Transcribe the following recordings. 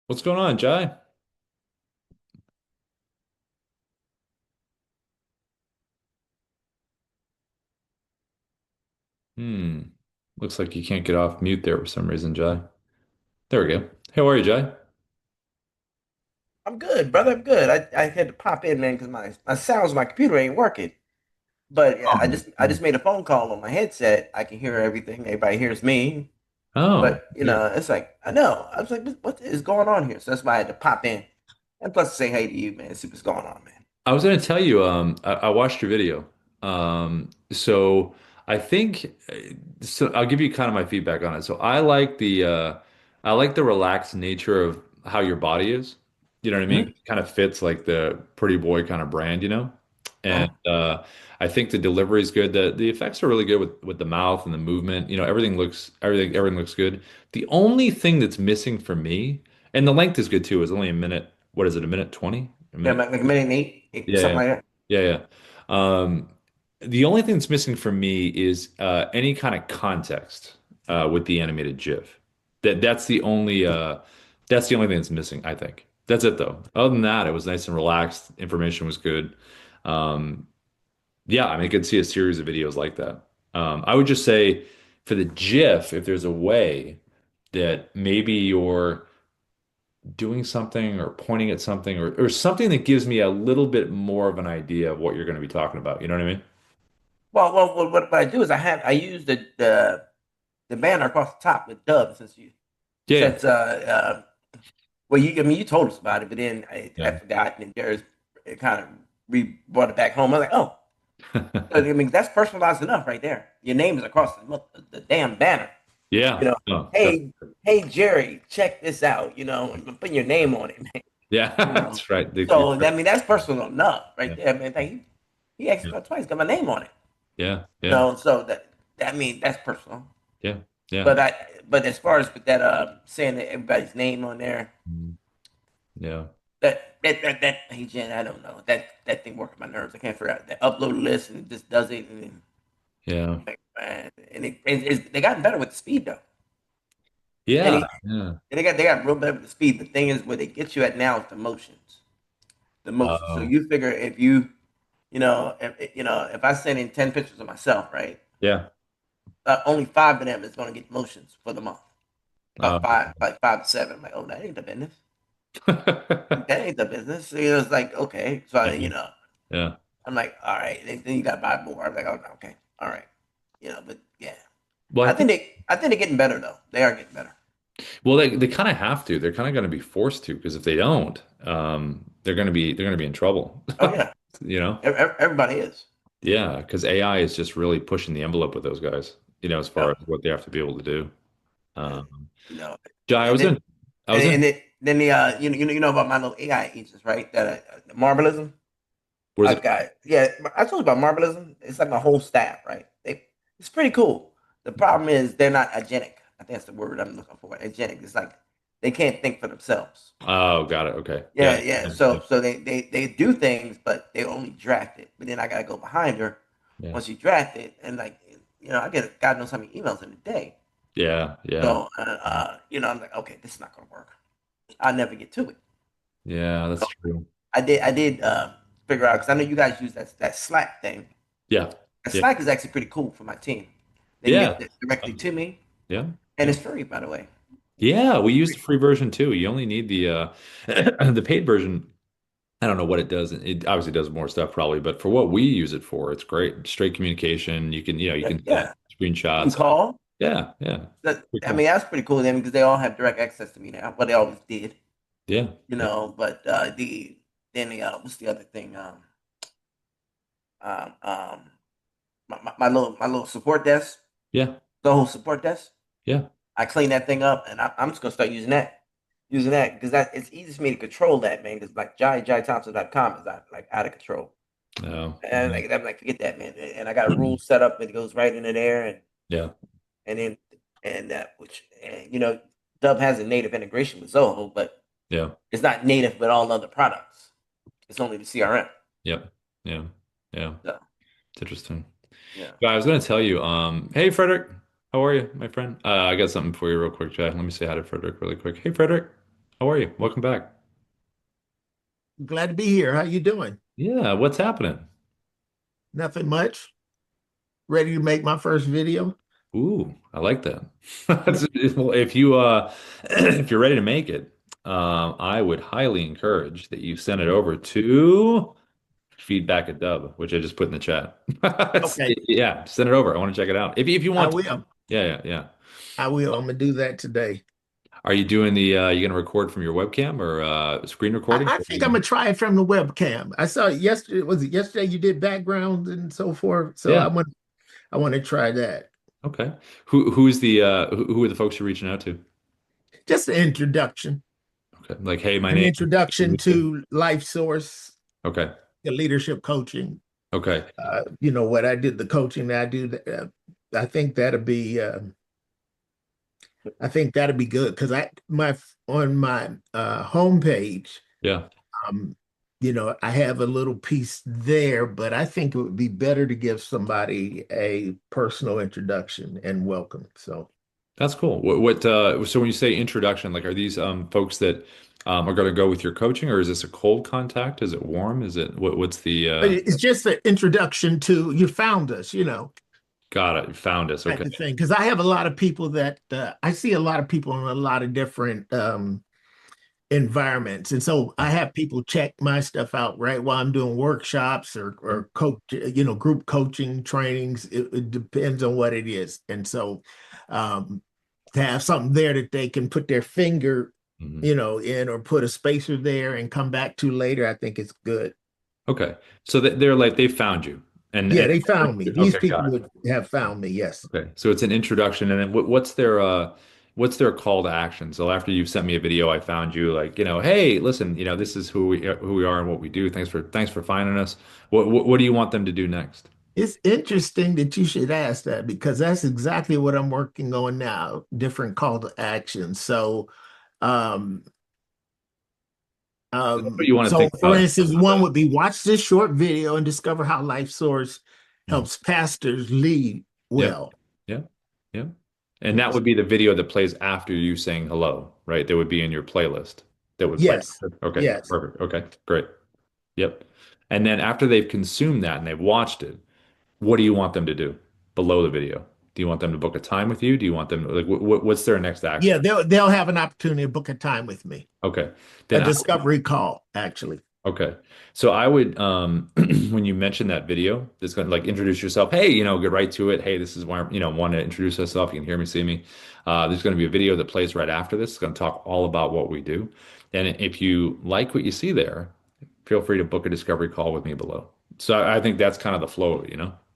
What's going on, Jai? Hmm. Looks like you can't get off mute there for some reason, Jai. There we go. How are you, Jai? I'm good, brother. I'm good. I had to pop in, man, because my sounds on my computer ain't working. But yeah, I Oh, just I just made a phone call on my headset. I can hear everything. Everybody hears me. oh, But weird. it's like I know. I was like, what is going on here? So that's why I had to pop in. And plus to say hey to you, man. See what's going on, man. I was going to tell you, I watched your video. So I think, so I'll give you kind of my feedback on it. So I like the relaxed nature of how your body is. You know what I mean? Hmm. It kind of fits like the pretty boy kind of brand, you know? And Uh-huh. I think the delivery is good. The effects are really good with the mouth and the movement. You know, everything looks good. The only thing that's missing for me, and the length is good too, is only a minute. What is it? A minute 20? A Yeah, minute? like a minute and eight, Yeah, something yeah, like that. yeah, yeah. The only thing that's missing for me is any kind of context with the animated GIF. That's the only thing that's missing, I think. That's it though. Other than that, it was nice and relaxed. Information was good. Um, yeah, I mean, I could see a series of videos like that. I would just say for the GIF, if there's a way that maybe you're doing something or pointing at something or something that gives me a little bit more of an idea of what you're going to be talking about. You know what I mean? Well, what I do is I use the banner across the top with Dubb Yeah, since well, I mean, you told us about it, but then I yeah, forgot, and there's it kind of brought it back home. I was like, oh, yeah. I mean, that's personalized enough right there. Your name is across the damn banner. You Yeah. know, Oh, that's hey, hey, Jerry, check this out. And putting your name on it, man. yeah, You know, that's right. so I mean, that's personal enough right Yeah, there, man. He asked yeah, about twice, got my name on it. yeah, You yeah, know, so that I mean, that's personal. yeah, yeah. But as far as with that, saying that everybody's name on there. Mm, yeah. That hey Jen, I don't know. That thing working my nerves. I can't figure out that upload list and it just does it Yeah. like, man, and they gotten better with the speed though. And, Yeah. he, Yeah. and they got real better with the speed. The thing is where they get you at now is the motions. The motions. So Oh, you figure if if I send in 10 pictures of myself, right? yeah. Only five of them is gonna get motions for the month. About Oh. five, like 5 to 7. I'm like, oh, that ain't the business. That ain't the business. So, it's like, okay. So Yeah. Yeah. I'm like, all right. Then you got to buy more. I'm like, oh, okay, all right. But yeah, Well, I think I think they're getting better though. They are getting better. well they kind of have to. They're kind of going to be forced to because if they don't, they're going to be in trouble. Oh yeah, You know? everybody is. Yeah, because AI is just really pushing the envelope with those guys, as far Yep. as what they have to be able to do. And, Um, you know, Jai, I and was then in, I was in, then the you know about my little AI agents, right? That the Marbleism. what is I've it? got yeah. I told you about Marbleism. It's like my whole staff, right? It's pretty cool. The problem is they're not agentic. I think that's the word I'm looking for. Agentic. It's like they can't think for themselves. Oh, got it. Okay. Yeah. Yeah, yeah. Yeah. Yeah. So they do things, but they only draft it. But then I gotta go behind her Yeah. once you draft it, and like I get God knows how many emails in a day. Yeah. Yeah. So I'm like, okay, this is not gonna work. I'll never get to it. Yeah, that's So true. I did figure out because I know you guys use that Slack thing. Yeah. The Yeah. Slack is actually pretty cool for my team. They can Yeah. get it directly to me, Yeah. and Yeah. it's free, by the way. Yeah. We use Free. the free version too. You only need the the paid version. I don't know what it does. It obviously does more stuff probably, but for what we use it for, it's great. Straight communication. You Yeah, can send yeah. You can screenshots. call. Yeah. Yeah. Pretty I cool. mean, that's pretty cool then because they all have direct access to me now. Well, they always did. Yeah. Yeah. But what's the other thing? Um, um, my little support desk, Yeah. the whole support desk. Yeah. I clean that thing up, and I'm just gonna start using that because that it's easy for me to control that man. Because like JohnnyThompson.com is out of control, Oh, and yeah. like I'm like forget that man. And I got a rule set up that goes right into there, Yeah. and then and that which Dubb has a native integration with Zoho, but Yeah. it's not native with all other products. It's only the CRM. Yep. Yeah. Yeah. So It's interesting. yeah. Yeah, I was going to tell you, hey Frederick, how are you, my friend? I got something for you real quick, Jack. Let me say hi to Frederick really quick. Hey Frederick. How are you? Welcome back. Glad to be here. How you doing? Yeah, what's happening? Nothing much. Ready to make my first video? Ooh, I like that. Well, if you if you're ready to make it, I would highly encourage that you send it over to feedback at Dubb, which I just put in the chat. Okay, Yeah, send it over. I want to check it out. If you I want to. will. Yeah, yeah, yeah. I will. I'm gonna do that today. Are you doing the you gonna record from your webcam or screen I, recording? I What are you think I'm doing? gonna try it from the webcam. I saw it yesterday. Was it yesterday you did backgrounds and so forth? So Yeah. I want to try that. Okay. Who's the who are the folks you're reaching out to? Just an introduction. Okay. Like, hey, my An name. introduction to Life Source, Okay. the leadership coaching. Okay. What I did, the coaching that I do. I think that'll be I think that'll be good because I my on my homepage, Yeah. um, I have a little piece there, but I think it would be better to give somebody a personal introduction and welcome. So That's cool. So when you say introduction, like are these folks that are going to go with your coaching, or is this a cold contact? Is it warm? Is it what's the it's just an introduction to you found us, got it, you found us. Okay. type of thing. Because I have a lot of people that I see a lot of people in a lot of different environments. And so I have people check my stuff out right while I'm doing workshops or coach, group coaching trainings. It depends on what it is. And so um, to have something there that they can put their finger, Mhm. in or put a spacer there and come back to later, I think it's good. Okay. So they're like they found you. Yeah, And they found me. These okay, people got it. would have found me. Yes. Okay. So it's an introduction, and then what's their call to action? So after you've sent me a video, I found you, like, hey, listen, this is who we are and what we do. Thanks for finding us. What do you want them to do next? It's interesting that you should ask that because that's exactly what I'm working on now, different call to action. Um, What you want to so think for about? instance, one would be watch this short video and discover how Life Source Mhm. helps pastors lead Yep. well. Yep. Yep. And that would be the video that plays after you saying hello, right? That would be in your playlist that would play. Yes, Okay, yes. perfect. Okay, great. Yep. And then after they've consumed that and they've watched it, what do you want them to do below the video? Do you want them to book a time with you? Do you want them like what's their next action? Yeah, they'll have an opportunity to book a time with me. Okay. A Then discovery call, actually. okay. So I would when you mention that video, that's going to like introduce yourself. Hey, get right to it. Hey, this is why want to introduce yourself. You can hear me, see me. There's going to be a video that plays right after this. It's going to talk all about what we do. And if you like what you see there, feel free to book a discovery call with me below. So I think that's kind of the flow.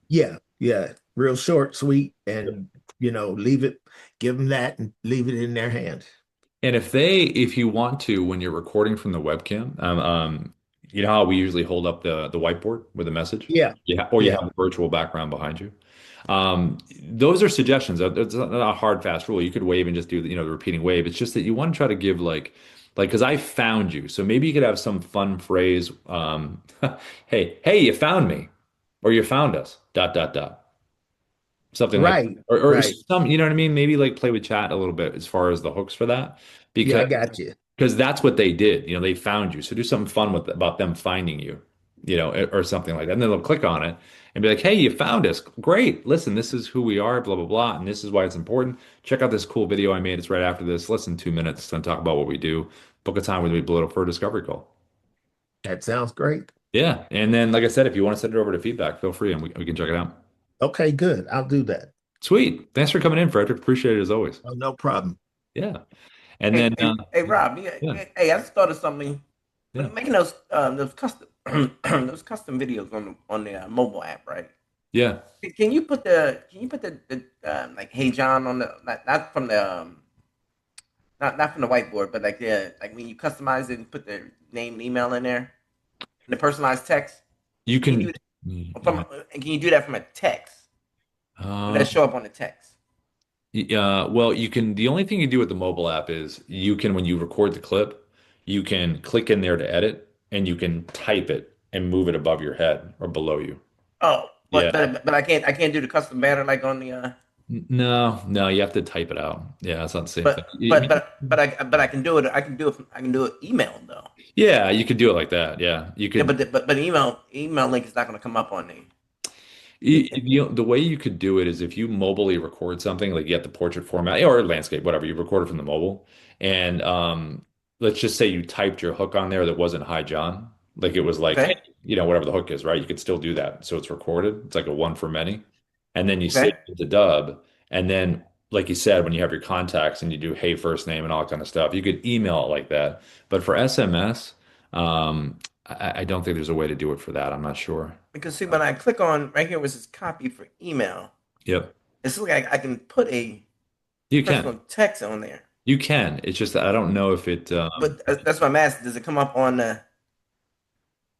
Yeah, yeah. Real short, sweet, and leave it, give them that and leave it in their hands. And if you want to, when you're recording from the webcam, you know how we usually hold up the whiteboard with a message? Yeah, Yeah, or you yeah. have a virtual background behind you. Those are suggestions. It's not a hard, fast rule. You could wave and just do the repeating wave. It's just that you want to try to give because I found you. So maybe you could have some fun phrase. Hey, you found me, or you found us. Dot dot dot. Something like, Right, or right. some, you know what I mean? Maybe like play with chat a little bit as far as the hooks for that, Yeah, because I got you. that's what they did. They found you. So do something fun with about them finding you, or something like that. And then they'll click on it and be like, "Hey, you found us. Great. Listen, this is who we are, blah blah blah, and this is why it's important. Check out this cool video I made. It's right after this. Listen, 2 minutes to talk about what we do. Book a time with me below for a discovery call." That sounds great. Yeah, and then like I said, if you want to send it over to feedback, feel free and we can check it out. Okay, good. I'll do that. Sweet. Thanks for coming in, Frederick. Appreciate it as always. Oh, no problem. Yeah. And Hey, then, hey, hey, Rob. Yeah, yeah, hey, I just thought of something. When yeah, you're making those custom those custom videos on the mobile app, right? yeah. Can you put the like Hey John on the not from the not from the whiteboard, but like when you customize it and put the name and email in there and the personalized text. You Can you do can, that yeah. and can you do that from a text? Will Uh, that show up on the text? yeah. Well, you can. The only thing you do with the mobile app is you can, when you record the clip, you can click in there to edit, and you can type it and move it above your head or below you. Oh, Yeah. but I can't do the custom banner like on the. No, no, you have to type it out. Yeah, it's not the same thing. I can do it. I can do it email though. Yeah, you could do it like that. Yeah, you Yeah, could. but email link is not going to come up on The way you could do it is if you mobily record something, like you have the portrait format or landscape, whatever, you record it from the mobile. And let's just say you typed your hook on there that wasn't Hi John. Like it was like, hey, Okay, whatever the hook is, right? You could still do that. So it's recorded. It's like a one for many. And then you save okay. it to Dubb. And then, like you said, when you have your contacts and you do hey, first name and all that kind of stuff, you could email it like that. But for SMS, I don't think there's a way to do it for that. I'm not sure. Because see, when I click on right here, which is copy for email, Yep. it's like I can put a You can. personal text on there. You can. It's just that I don't know if it But that's what I'm asking. Does it come up on the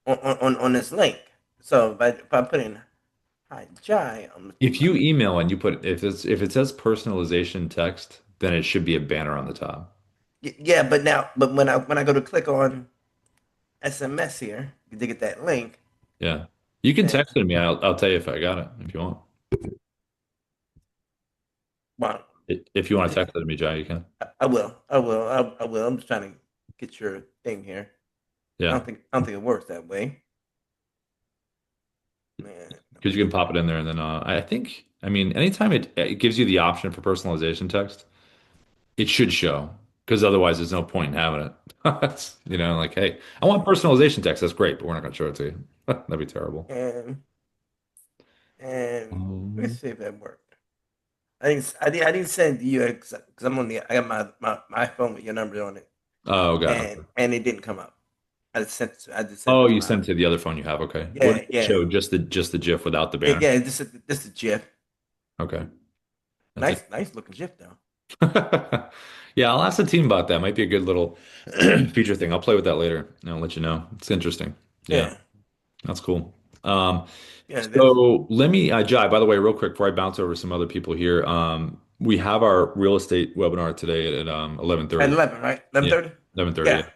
on this link? So if I put in hi Jai, if you email and you put if it says personalization text, then it should be a banner on the top. yeah, but when I go to click on SMS here to get that link, Yeah. You can then text it to me. I'll tell you if I got it if you want. well, If you want to text it to me, Jay, you can. I will. I'm just trying to get your thing here. Yeah. I don't think it works that way. Man, Because you can pop it in there and then I think I mean anytime it gives you the option for personalization text, it should show. Because otherwise there's no point in having it. Like, hey, I want personalization text. That's great, but we're not gonna show it to you. That'd be terrible. and let's Um, see if that worked. I didn't send it to you because I'm on the I got my phone with your number on it, oh, got it. and it didn't come up. I just sent Oh, it to you my sent it to the other phone you have. Okay. What yeah did it yeah show? Just the GIF without the banner. yeah. This is GIF. Okay. That's it. Nice looking GIF though. Yeah, I'll ask the team about that. Might be a good little feature thing. I'll play with that later and I'll let you know. It's interesting. Yeah, Yeah that's cool. Um, yeah. This so let me, Jai, by the way, real quick before I bounce over some other people here. We have our real estate webinar today at at 11:30. 11 right Yeah, 11:30. 11:30. Yeah. Yeah,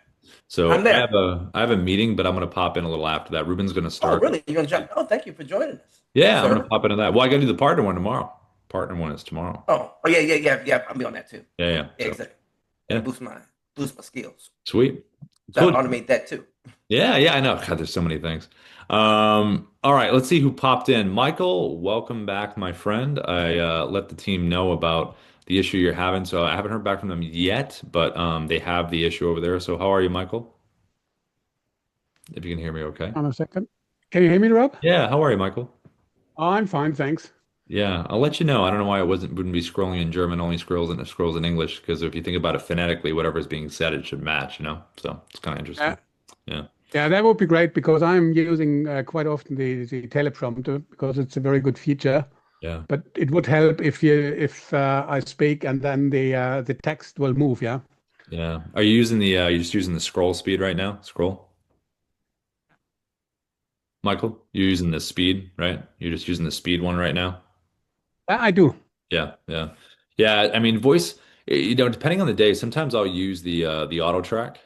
So I'm there. I have a meeting, but I'm gonna pop in a little after that. Ruben's gonna Oh start. really? You're gonna jump? Oh, thank you for joining us, Yeah, I'm gonna sir. pop into that. Well, I gotta do the partner one tomorrow. Partner one is tomorrow. Oh yeah. I'll be on that too. Yeah, yeah. Yeah, So exactly. Gotta yeah, boost my skills. sweet. Gotta Cool. automate that too. Yeah, yeah, I know. God, there's so many things. All right, let's see who popped in. Michael, welcome back, my friend. I let the team know about the issue you're having, so I haven't heard back from them yet, but they have the issue over there. So how are you, Michael? If you can hear me, okay. On a second. Can you hear me, Rob? Yeah, how are you, Michael? Oh, I'm fine, thanks. Yeah, I'll let you know. I don't know why it wouldn't be scrolling in German, only scrolls in English, because if you think about it phonetically, whatever's being said, it should match. So it's kind of interesting. Uh, Yeah, yeah, that would be great because I'm using quite often the teleprompter because it's a very good feature. yeah, But it would help if I speak and then the text will move. Yeah. yeah. Are you using you're just using the scroll speed right now? Scroll, Michael? You're using the speed, right? You're just using the speed one right now? I do. Yeah, yeah. Yeah, I mean, voice, depending on the day, sometimes I'll use the auto track,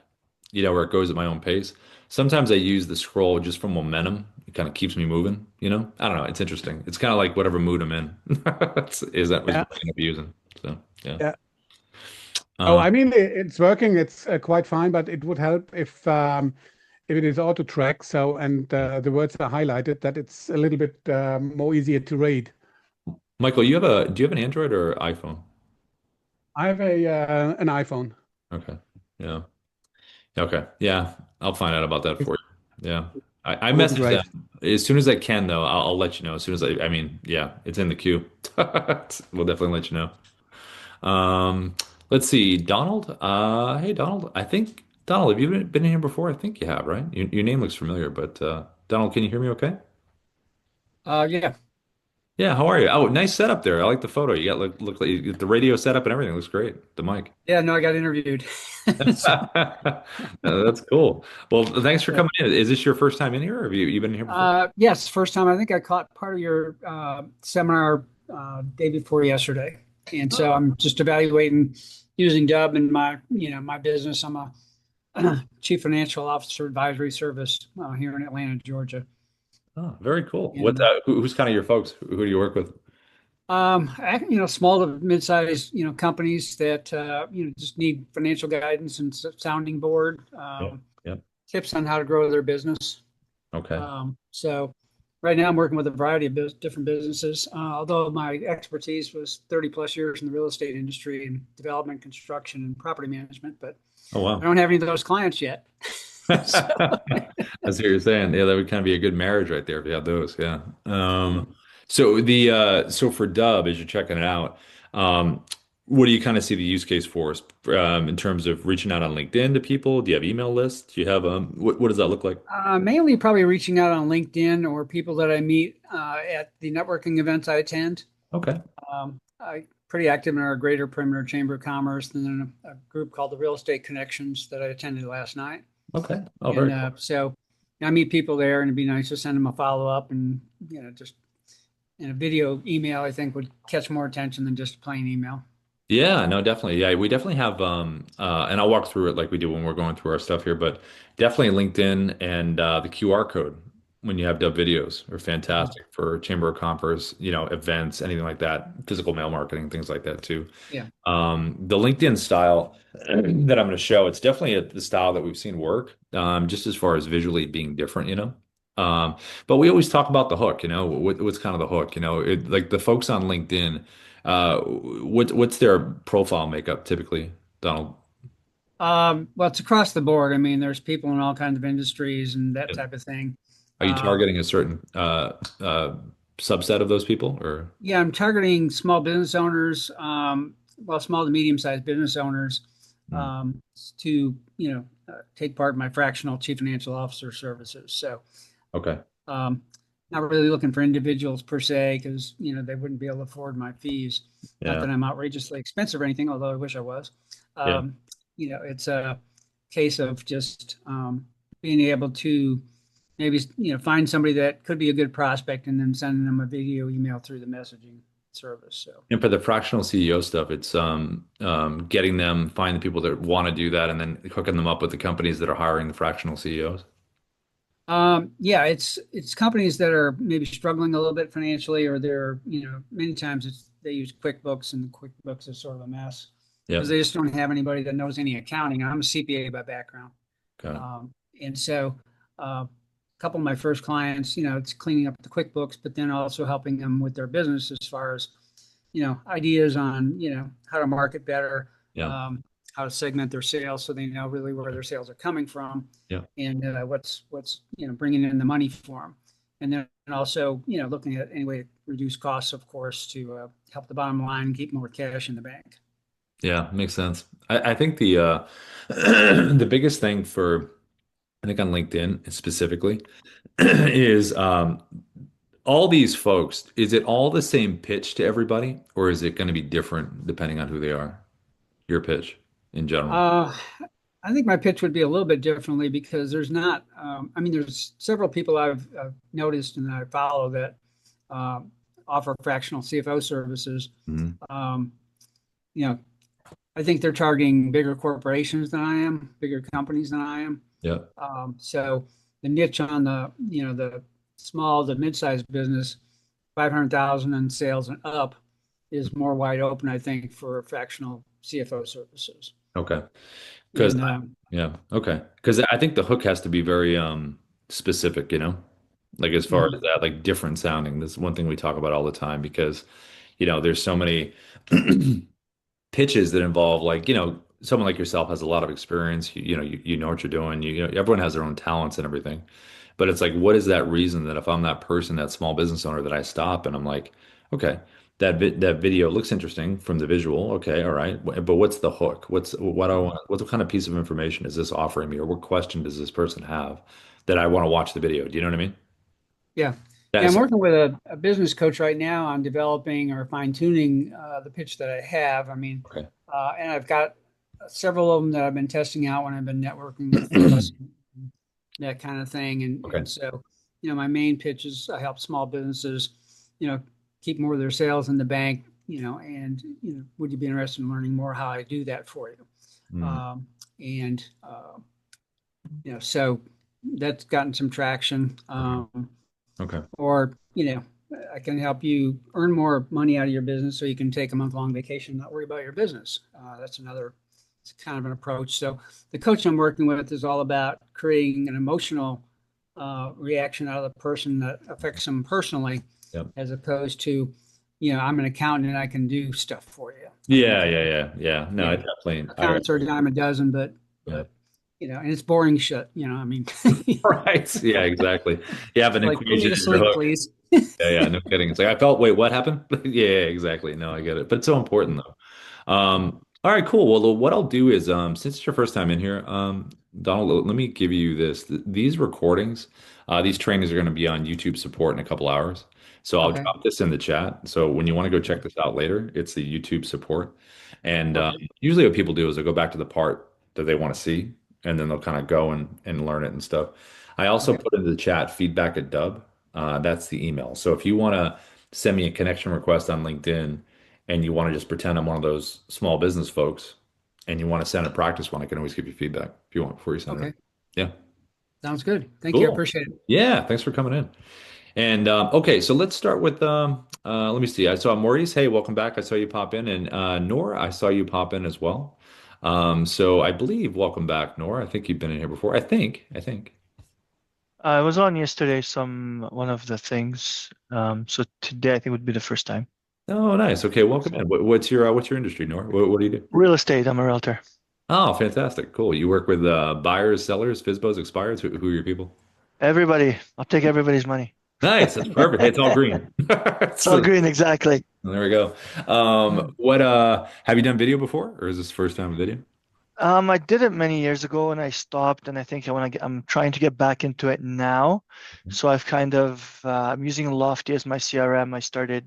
where it goes at my own pace. Sometimes I use the scroll just for momentum. It kind of keeps me moving. I don't know. It's interesting. It's kind of like whatever mood I'm in. Is Yeah. what I end up using. So, yeah. Yeah. Oh, Uh, I mean, it's working. It's quite fine, but it would help if it is auto track. So and the words are highlighted, that it's a little bit more easier to read. Michael, do you have an Android or iPhone? I have a an iPhone. Okay. Yeah. Okay. Yeah. I'll find out about that It for you. Yeah. I would be message great. them as soon as I can, though. I'll let you know as soon as I mean, yeah, it's in the queue. We'll definitely let you know. Let's see. Donald. Hey, Donald. Donald, have you been in here before? I think you have, right? Your name looks familiar, but Donald, can you hear me okay? Yeah. Yeah. How are you? Oh, nice setup there. I like the photo. You got look like you, the radio setup and everything looks great. The mic. Yeah, no, I got interviewed. So, That's cool. Well, thanks for yeah. coming in. Is this your first time in here, or have you been in here before? Yes, first time. I think I caught part of your seminar day before yesterday, and so Oh, I'm just evaluating using Dubb in my business. I'm a chief financial officer advisory service here in Atlanta, Georgia, oh, very cool. and Who's kind of your folks? Who do you work with? Small to mid-sized, companies that, just need financial guidance and sounding board, Yeah. Yep. tips on how to grow their business. Okay. So right now I'm working with a variety of different businesses. Although my expertise was 30 plus years in the real estate industry and development, construction, and property management, but Oh, I wow. don't have any of those clients yet. So, That's what you're saying. Yeah, that would kind of be a good marriage right there if you had those. Yeah. So for Dubb, as you're checking it out, um, what do you kind of see the use case for us in terms of reaching out on LinkedIn to people? Do you have email lists? Do you have what does that look like? mainly probably reaching out on LinkedIn or people that I meet at the networking events I attend. Okay. I pretty active in our Greater Perimeter Chamber of Commerce, and then a group called the Real Estate Connections that I attended last night. Okay. Oh, And very cool. so I meet people there, and it'd be nice to send them a follow up, and just in a video email, I think would catch more attention than just a plain email. Yeah, no, definitely. Yeah, we definitely have and I'll walk through it like we do when we're going through our stuff here, but definitely LinkedIn and the QR code when you have Dubb videos are fantastic for Chamber of Commerce, events, anything like that, physical mail marketing, things like that too. Yeah. The LinkedIn style that I'm going to show, it's definitely the style that we've seen work, just as far as visually being different, Um, but we always talk about the hook, what's kind of the hook, like the folks on LinkedIn, what's their profile makeup typically, Donald? Well, it's across the board. I mean, there's people in all kinds of industries and that type of thing. Are you Um, targeting a certain subset of those people or? yeah, I'm targeting small business owners, small to medium-sized business owners, Hmm, to take part in my fractional chief financial officer services. So, okay. um, not really looking for individuals per se, because they wouldn't be able to afford my fees. Not Yeah. that I'm outrageously expensive or anything, although I wish I was. Yeah. It's a case of just being able to maybe find somebody that could be a good prospect and then sending them a video email through the messaging service. So And for the fractional CEO stuff, it's getting them, find the people that want to do that, and then hooking them up with the companies that are hiring the fractional CEOs. yeah, it's companies that are maybe struggling a little bit financially, or they're many times they use QuickBooks, and QuickBooks is sort of a mess because Yeah. they just don't have anybody that knows any accounting. I'm a CPA by background. Got it. And so a couple of my first clients, it's cleaning up the QuickBooks, but then also helping them with their business as far as, ideas on, how to market better, Yeah. how to segment their sales so they know really where their sales are coming from, Yeah. and what's bringing in the money for them. And then also, looking at any way to reduce costs, of course, to help the bottom line and keep more cash in the bank. Yeah. Makes sense. I think the the biggest thing for I think on LinkedIn specifically is all these folks, is it all the same pitch to everybody, or is it going to be different depending on who they are? Your pitch in general. Uh, I think my pitch would be a little bit differently because there's not, I mean, there's several people I've noticed and I follow that um, offer fractional CFO services. Mhm. Um, you know, I think they're targeting bigger corporations than I am, bigger companies than I am. Yeah. So the niche on the small to mid-sized business, 500,000 in sales and up, is more wide open, I think, for fractional CFO services. Okay. Because And yeah, okay. Because I think the hook has to be very specific, like as far as mhm. that, like different sounding. This is one thing we talk about all the time because, there's so many pitches that involve like, someone like yourself has a lot of experience. You know what you're doing. Everyone has their own talents and everything. But it's like, what is that reason that if I'm that person, that small business owner, that I stop and I'm like, okay, that video looks interesting from the visual. Okay, all right. But what's the hook? What I want? What kind of piece of information is this offering me, or what question does this person have that I want to watch the video? Do you know what I mean? Yeah. Yeah, I'm That's working with a business coach right now on developing or fine tuning the pitch that I have. I mean, okay. and I've got several of them that I've been testing out when I've been networking with us, that kind of thing. Okay. And so, my main pitch is I help small businesses, keep more of their sales in the bank, and, would you be interested in learning more how I do that for you? Mm, And, so that's gotten some traction. okay. Okay. Or, I can help you earn more money out of your business so you can take a month-long vacation, and not worry about your business. That's another, it's kind of an approach. So the coach I'm working with is all about creating an emotional reaction out of the person that affects them personally, Yep. as opposed to, I'm an accountant and I can do stuff for you. Yeah, yeah, yeah, yeah. No, Yeah, I definitely. accountants are a dime a dozen, but Yeah. but and it's boring shit. I mean, Right. Yeah, exactly. You have an like put me equation to in your sleep, hook. please. Yeah, yeah, no kidding. It's like I felt, wait, what happened? Yeah, yeah, exactly. No, I get it. But it's so important though. All right, cool. Well, what I'll do is, since it's your first time in here, Donald, let me give you this. These recordings, these trainings are going to be on YouTube support in a couple hours. So I'll Okay. drop this in the chat. So when you want to go check this out later, it's the YouTube support. And Okay. usually what people do is they go back to the part that they want to see, and then they'll kind of go and learn it and stuff. I also Okay. put into the chat feedback at Dubb. That's the email. So if you want to send me a connection request on LinkedIn and you want to just pretend I'm one of those small business folks and you want to send a practice one, I can always give you feedback if you want before you send it. Okay. Yeah. Sounds good. Thank you. I Cool. appreciate it. Yeah. Thanks for coming in. And okay, so let's start with let me see. I saw Maurice. Hey, welcome back. I saw you pop in, and Nora, I saw you pop in as well. So I believe welcome back, Nora. I think you've been in here before. I think. I was on yesterday, one of the things. So today I think would be the first time. Oh, nice. Okay, welcome in. What's your industry, Nora? What do you do? Real estate. I'm a realtor. Oh, fantastic. Cool. You work with buyers, sellers, FISBOs, expireds. Who are your people? Everybody. I'll take everybody's money. Nice. That's perfect. Hey, it's all green. It's all So, green, exactly. there we go. What have you done video before, or is this first time video? I did it many years ago and I stopped, and I think I'm trying to get back into it now. So I've I'm using Lofty as my CRM. I started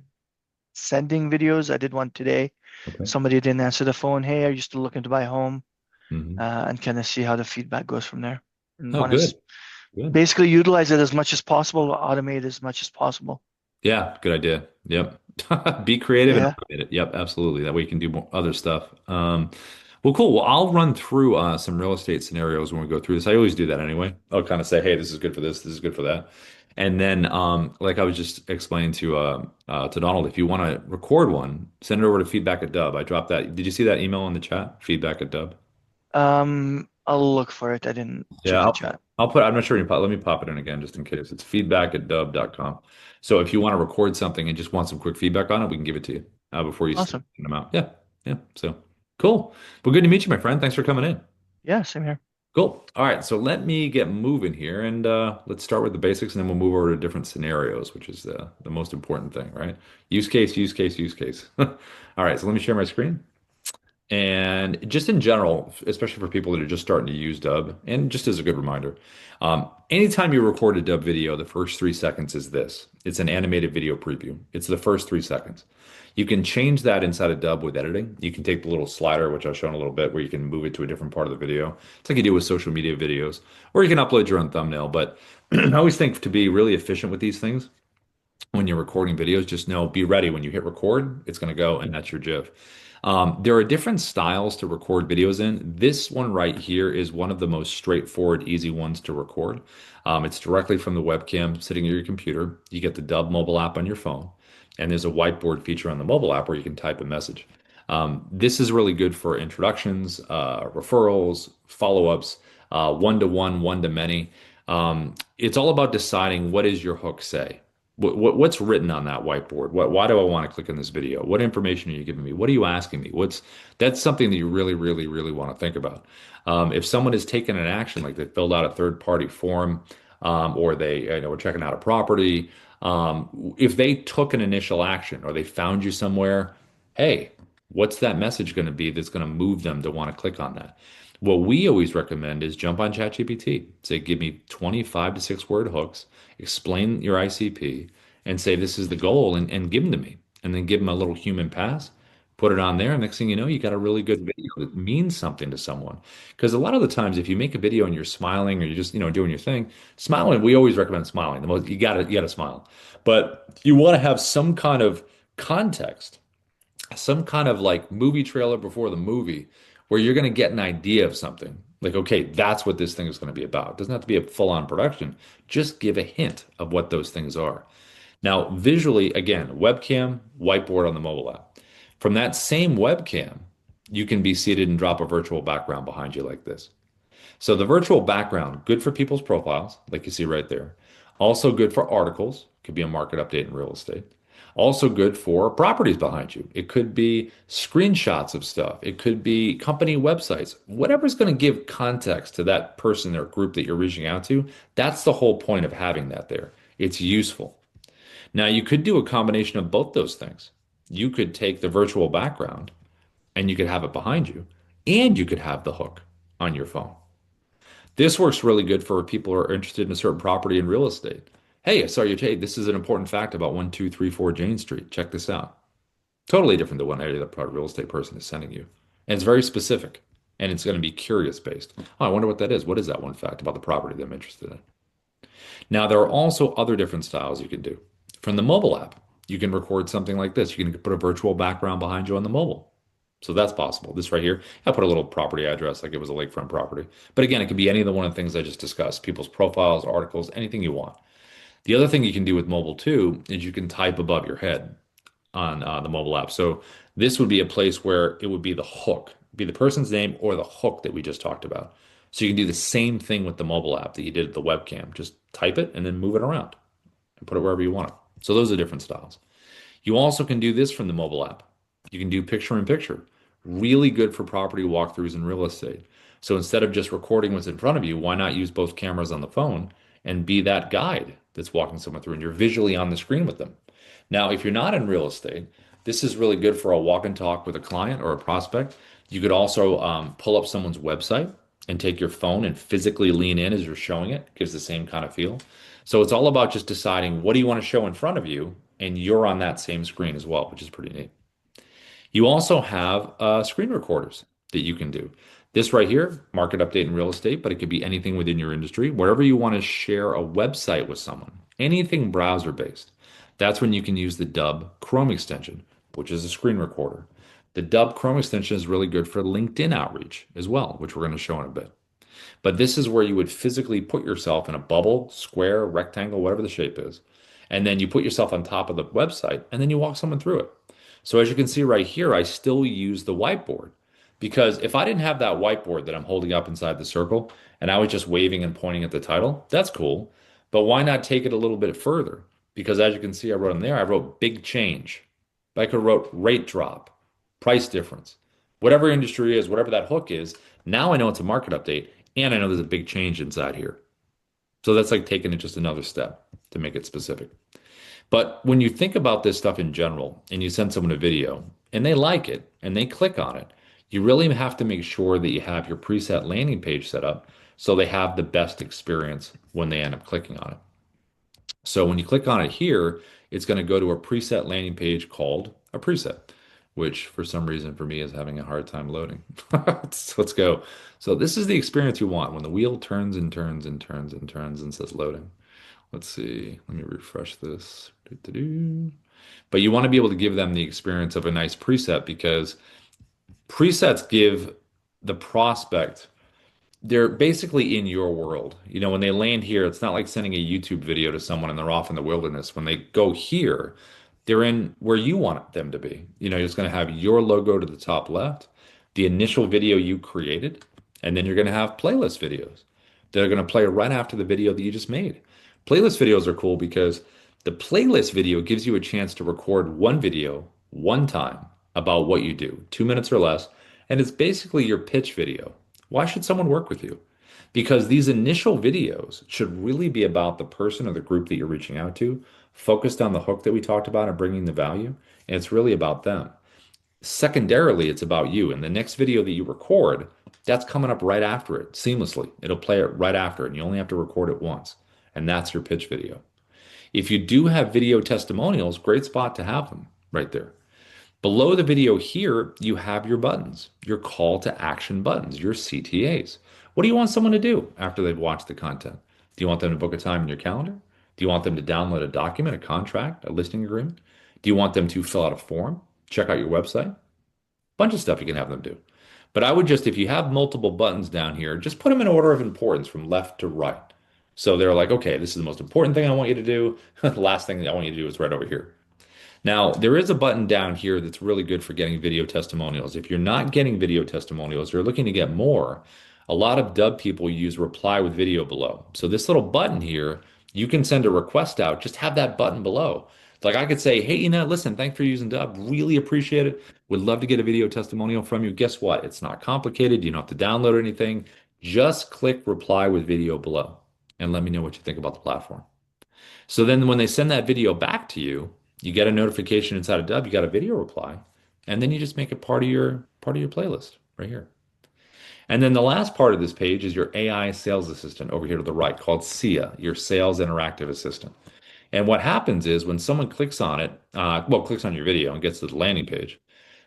sending videos. I did one today. Okay. Somebody didn't answer the phone. Hey, are you still looking to buy a home? Hmm. And kind of see how the feedback goes from there. And Oh, want to good. Good. basically utilize it as much as possible, automate as much as possible. Yeah, good idea. Yep. Be creative and Yeah. automate it. Yep, absolutely. That way you can do more other stuff. Well, cool. Well, I'll run through some real estate scenarios when we go through this. I always do that anyway. I'll kind of say, hey, this is good for this is good for that. And then, like I was just explaining to Donald, if you want to record one, send it over to feedback at Dubb. I dropped that. Did you see that email in the chat? Feedback at Dubb. I'll look for it. I didn't Yeah, check the chat. I'll put, I'm not sure. Let me pop it in again just in case. It's feedback at dubb.com. So if you want to record something and just want some quick feedback on it, we can give it to you before you send Awesome. them out. Yeah. Yeah. So cool. Well, good to meet you, my friend. Thanks for coming in. Yeah, same here. Cool. All right. So let me get moving here and let's start with the basics and then we'll move over to different scenarios, which is the most important thing, right? Use case, use case, use case. All right. So let me share my screen. And just in general, especially for people that are just starting to use Dubb, and just as a good reminder, anytime you record a Dubb video, the first 3 seconds is this. It's an animated video preview. It's the first 3 seconds. You can change that inside of Dubb with editing. You can take the little slider, which I'll show in a little bit, where you can move it to a different part of the video. It's like you do with social media videos, or you can upload your own thumbnail. But I always think to be really efficient with these things, when you're recording videos, just know, be ready. When you hit record, it's going to go, and that's your GIF. There are different styles to record videos in. This one right here is one of the most straightforward, easy ones to record. It's directly from the webcam sitting at your computer. You get the Dubb mobile app on your phone, and there's a whiteboard feature on the mobile app where you can type a message. This is really good for introductions, referrals, follow-ups, one-to-one, one-to-many. It's all about deciding what is your hook say. What's written on that whiteboard? Why do I want to click on this video? What information are you giving me? What are you asking me? That's something that you really, really, really want to think about. If someone has taken an action, like they filled out a third-party form, or they, were checking out a property, if they took an initial action or they found you somewhere, hey, what's that message going to be that's going to move them to want to click on that? What we always recommend is jump on ChatGPT. Say, give me 25 to 6 word hooks, explain your ICP, and say, this is the goal, and give them to me. And then give them a little human pass, put it on there. And next thing you know, you got a really good video that means something to someone. Because a lot of the times, if you make a video and you're smiling or you're just, doing your thing, smiling, we always recommend smiling. You gotta smile. But you want to have some kind of context, some kind of like movie trailer before the movie where you're going to get an idea of something. Like, okay, that's what this thing is going to be about. It doesn't have to be a full-on production. Just give a hint of what those things are. Now, visually, again, webcam, whiteboard on the mobile app. From that same webcam, you can be seated and drop a virtual background behind you like this. So the virtual background, good for people's profiles, like you see right there. Also good for articles, could be a market update in real estate. Also good for properties behind you. It could be screenshots of stuff. It could be company websites. Whatever's going to give context to that person or group that you're reaching out to, that's the whole point of having that there. It's useful. Now, you could do a combination of both those things. You could take the virtual background and you could have it behind you, and you could have the hook on your phone. This works really good for people who are interested in a certain property in real estate. Hey, I saw your take. This is an important fact about 1234 Jane Street. Check this out. Totally different than what any other real estate person is sending you. And it's very specific. And it's going to be curious based. Oh, I wonder what that is. What is that one fact about the property that I'm interested in? Now, there are also other different styles you can do. From the mobile app, you can record something like this. You can put a virtual background behind you on the mobile. So that's possible. This right here, I put a little property address like it was a lakefront property. But again, it could be any of the one of the things I just discussed, people's profiles, articles, anything you want. The other thing you can do with mobile too is you can type above your head on the mobile app. So this would be a place where it would be the hook, be the person's name or the hook that we just talked about. So you can do the same thing with the mobile app that you did at the webcam. Just type it and then move it around and put it wherever you want it. So those are different styles. You also can do this from the mobile app. You can do picture in picture. Really good for property walkthroughs in real estate. So instead of just recording what's in front of you, why not use both cameras on the phone and be that guide that's walking someone through and you're visually on the screen with them. Now, if you're not in real estate, this is really good for a walk and talk with a client or a prospect. You could also pull up someone's website and take your phone and physically lean in as you're showing it. Gives the same kind of feel. So it's all about just deciding what do you want to show in front of you, and you're on that same screen as well, which is pretty neat. You also have screen recorders that you can do. This right here, market update in real estate, but it could be anything within your industry. Wherever you want to share a website with someone, anything browser based, that's when you can use the Dubb Chrome extension, which is a screen recorder. The Dubb Chrome extension is really good for LinkedIn outreach as well, which we're going to show in a bit. But this is where you would physically put yourself in a bubble, square, rectangle, whatever the shape is. And then you put yourself on top of the website and then you walk someone through it. So as you can see right here, I still use the whiteboard because if I didn't have that whiteboard that I'm holding up inside the circle and I was just waving and pointing at the title, that's cool. But why not take it a little bit further? Because as you can see, I wrote in there, I wrote big change. But I could have wrote rate drop, price difference, whatever industry is, whatever that hook is. Now I know it's a market update and I know there's a big change inside here. So that's like taking it just another step to make it specific. But when you think about this stuff in general and you send someone a video and they like it and they click on it, you really have to make sure that you have your preset landing page set up so they have the best experience when they end up clicking on it. So when you click on it here, it's going to go to a preset landing page called a preset, which for some reason for me is having a hard time loading. Let's go. So this is the experience you want when the wheel turns and turns and turns and turns and says loading. Let's see. Let me refresh this. Doo-doo-doo. But you want to be able to give them the experience of a nice preset because presets give the prospect, they're basically in your world. You know, when they land here, it's not like sending a YouTube video to someone and they're off in the wilderness. When they go here, they're in where you want them to be. You know, you're just going to have your logo to the top left, the initial video you created, and then you're going to have playlist videos that are going to play right after the video that you just made. Playlist videos are cool because the playlist video gives you a chance to record one video one time about what you do, 2 minutes or less, and it's basically your pitch video. Why should someone work with you? Because these initial videos should really be about the person or the group that you're reaching out to, focused on the hook that we talked about and bringing the value, and it's really about them. Secondarily, it's about you. And the next video that you record, that's coming up right after it seamlessly. It'll play it right after it, and you only have to record it once. And that's your pitch video. If you do have video testimonials, great spot to have them right there. Below the video here, you have your buttons, your call to action buttons, your CTAs. What do you want someone to do after they've watched the content? Do you want them to book a time in your calendar? Do you want them to download a document, a contract, a listing agreement? Do you want them to fill out a form, check out your website? Bunch of stuff you can have them do. But I would just, if you have multiple buttons down here, just put them in order of importance from left to right. So they're like, okay, this is the most important thing I want you to do. The last thing I want you to do is right over here. Now, there is a button down here that's really good for getting video testimonials. If you're not getting video testimonials, you're looking to get more, a lot of Dubb people use reply with video below. So this little button here, you can send a request out, just have that button below. Like I could say, hey, listen, thanks for using Dubb. Really appreciate it. Would love to get a video testimonial from you. Guess what? It's not complicated. You don't have to download anything. Just click reply with video below and let me know what you think about the platform. So then when they send that video back to you, you get a notification inside of Dubb, you got a video reply, and then you just make it part of your playlist right here. And then the last part of this page is your AI sales assistant over here to the right called SIA, your sales interactive assistant. And what happens is when someone clicks on it, clicks on your video and gets to the landing page,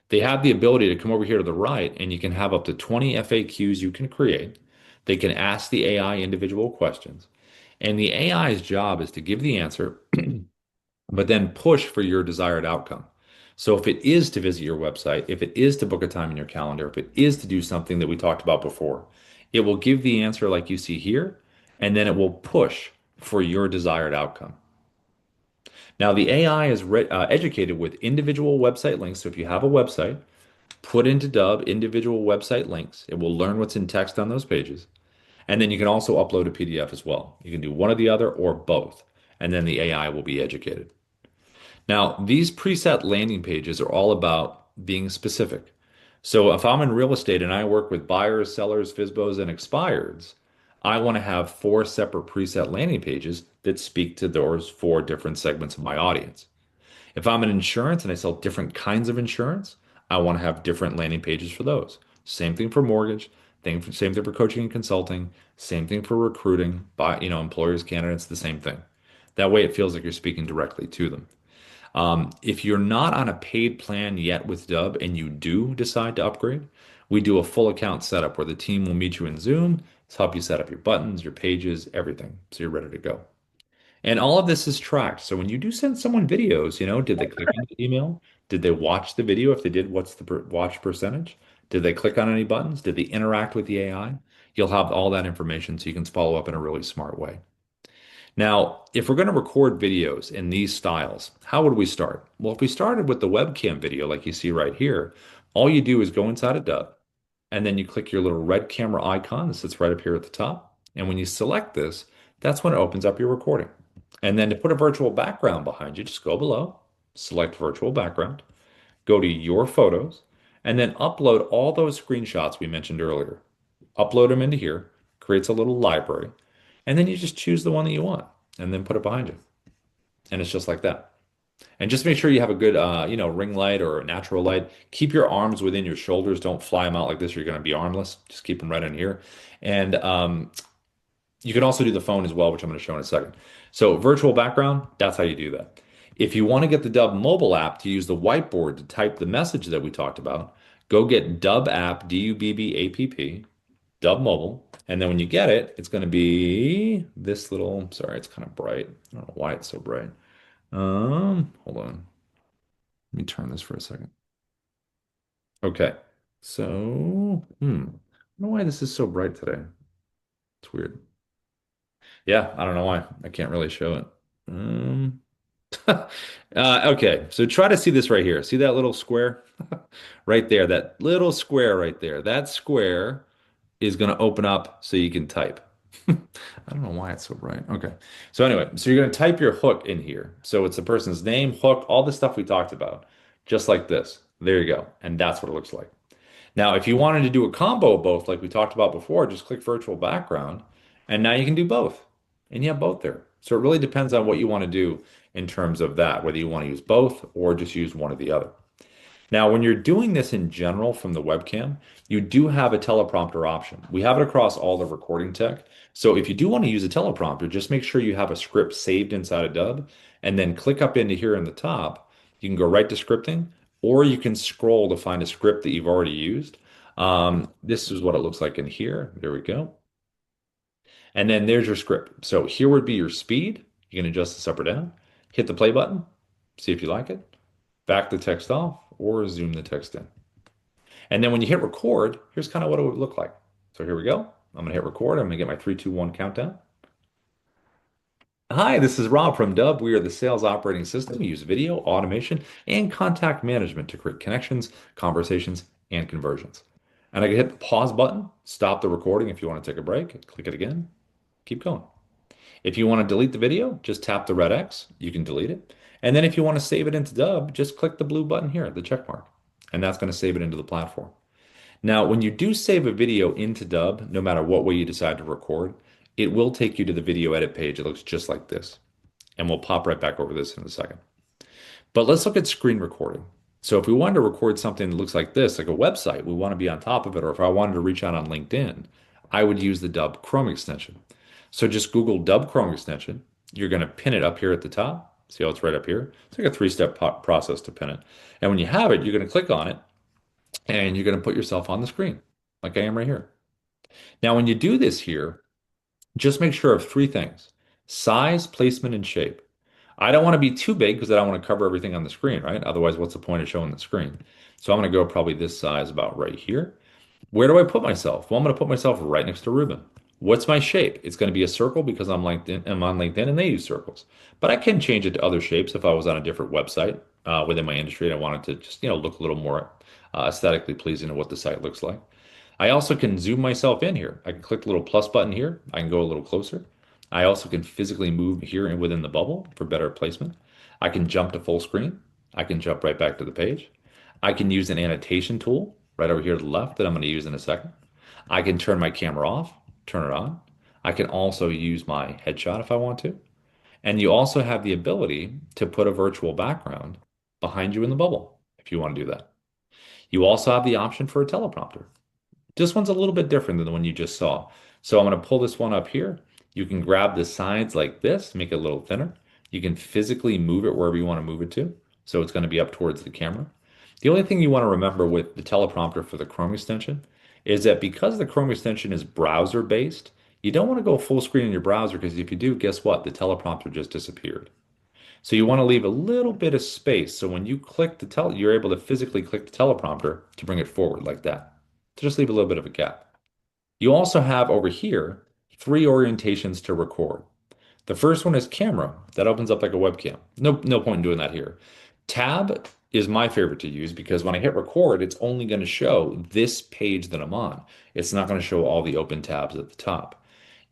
they have the ability to come over here to the right and you can have up to 20 FAQs you can create. They can ask the AI individual questions. And the AI's job is to give the answer, but then push for your desired outcome. So if it is to visit your website, if it is to book a time in your calendar, if it is to do something that we talked about before, it will give the answer like you see here, and then it will push for your desired outcome. Now, the AI is educated with individual website links. So if you have a website, put into Dubb individual website links. It will learn what's in text on those pages. And then you can also upload a PDF as well. You can do one or the other or both, and then the AI will be educated. Now, these preset landing pages are all about being specific. So if I'm in real estate and I work with buyers, sellers, FSBOs, and expireds, I want to have four separate preset landing pages that speak to those four different segments of my audience. If I'm in insurance and I sell different kinds of insurance, I want to have different landing pages for those. Same thing for mortgage, same thing for coaching and consulting, same thing for recruiting, employers, candidates, the same thing. That way it feels like you're speaking directly to them. If you're not on a paid plan yet with Dubb and you do decide to upgrade, we do a full account setup where the team will meet you in Zoom to help you set up your buttons, your pages, everything. So you're ready to go. And all of this is tracked. So when you do send someone videos, did they click on the email? Did they watch the video? If they did, what's the watch percentage? Did they click on any buttons? Did they interact with the AI? You'll have all that information so you can follow up in a really smart way. Now, if we're going to record videos in these styles, how would we start? Well, if we started with the webcam video like you see right here, all you do is go inside of Dubb, and then you click your little red camera icon that sits right up here at the top. And when you select this, that's when it opens up your recording. And then to put a virtual background behind you, just go below, select virtual background, go to your photos, and then upload all those screenshots we mentioned earlier. Upload them into here, creates a little library, and then you just choose the one that you want and then put it behind you. And it's just like that. And just make sure you have a good, ring light or a natural light. Keep your arms within your shoulders. Don't fly them out like this. You're going to be armless. Just keep them right in here. And you can also do the phone as well, which I'm going to show in a second. So virtual background, that's how you do that. If you want to get the Dubb mobile app to use the whiteboard to type the message that we talked about, go get Dubb app, Dubb-app, Dubb mobile. And then when you get it, it's going to be this little, sorry, it's kind of bright. I don't know why it's so bright. Hold on. Let me turn this for a second. Okay. So, I don't know why this is so bright today. It's weird. Yeah, I don't know why. I can't really show it. Okay, so try to see this right here. See that little square right there? That little square right there. That square is going to open up so you can type. I don't know why it's so bright. Okay. So anyway, so you're going to type your hook in here. So it's the person's name, hook, all the stuff we talked about, just like this. There you go. And that's what it looks like. Now, if you wanted to do a combo of both, like we talked about before, just click virtual background, and now you can do both. And you have both there. So it really depends on what you want to do in terms of that, whether you want to use both or just use one or the other. Now, when you're doing this in general from the webcam, you do have a teleprompter option. We have it across all the recording tech. So if you do want to use a teleprompter, just make sure you have a script saved inside of Dubb and then click up into here in the top. You can go right to scripting, or you can scroll to find a script that you've already used. This is what it looks like in here. There we go. And then there's your script. So here would be your speed. You can adjust this up or down. Hit the play button, see if you like it. Back the text off or zoom the text in. And then when you hit record, here's kind of what it would look like. So here we go. I'm going to hit record. I'm going to get my 3, 2, 1 countdown. Hi, this is Rob from Dubb. We are the sales operating system. We use video, automation, and contact management to create connections, conversations, and conversions. And I can hit the pause button, stop the recording if you want to take a break, click it again, keep going. If you want to delete the video, just tap the red X, you can delete it. And then if you want to save it into Dubb, just click the blue button here, the check mark, and that's going to save it into the platform. Now, when you do save a video into Dubb, no matter what way you decide to record, it will take you to the video edit page. It looks just like this. And we'll pop right back over this in a second. But let's look at screen recording. So if we wanted to record something that looks like this, like a website, we want to be on top of it, or if I wanted to reach out on LinkedIn, I would use the Dubb Chrome extension. So just Google Dubb Chrome extension. You're going to pin it up here at the top. See how it's right up here? It's like a three-step process to pin it. And when you have it, you're going to click on it and you're going to put yourself on the screen like I am right here. Now, when you do this here, just make sure of three things: size, placement, and shape. I don't want to be too big because I don't want to cover everything on the screen, right? Otherwise, what's the point of showing the screen? So I'm going to go probably this size about right here. Where do I put myself? Well, I'm going to put myself right next to Ruben. What's my shape? It's going to be a circle because I'm on LinkedIn and they use circles. But I can change it to other shapes if I was on a different website within my industry and I wanted to just, look a little more aesthetically pleasing to what the site looks like. I also can zoom myself in here. I can click the little plus button here. I can go a little closer. I also can physically move here and within the bubble for better placement. I can jump to full screen. I can jump right back to the page. I can use an annotation tool right over here to the left that I'm going to use in a second. I can turn my camera off, turn it on. I can also use my headshot if I want to. And you also have the ability to put a virtual background behind you in the bubble if you want to do that. You also have the option for a teleprompter. This one's a little bit different than the one you just saw. So I'm going to pull this one up here. You can grab the sides like this, make it a little thinner. You can physically move it wherever you want to move it to. So it's going to be up towards the camera. The only thing you want to remember with the teleprompter for the Chrome extension is that because the Chrome extension is browser based, you don't want to go full screen in your browser because if you do, guess what? The teleprompter just disappeared. So you want to leave a little bit of space. So when you click you're able to physically click the teleprompter to bring it forward like that. To just leave a little bit of a gap. You also have over here three orientations to record. The first one is camera. That opens up like a webcam. No point in doing that here. Tab is my favorite to use because when I hit record, it's only going to show this page that I'm on. It's not going to show all the open tabs at the top.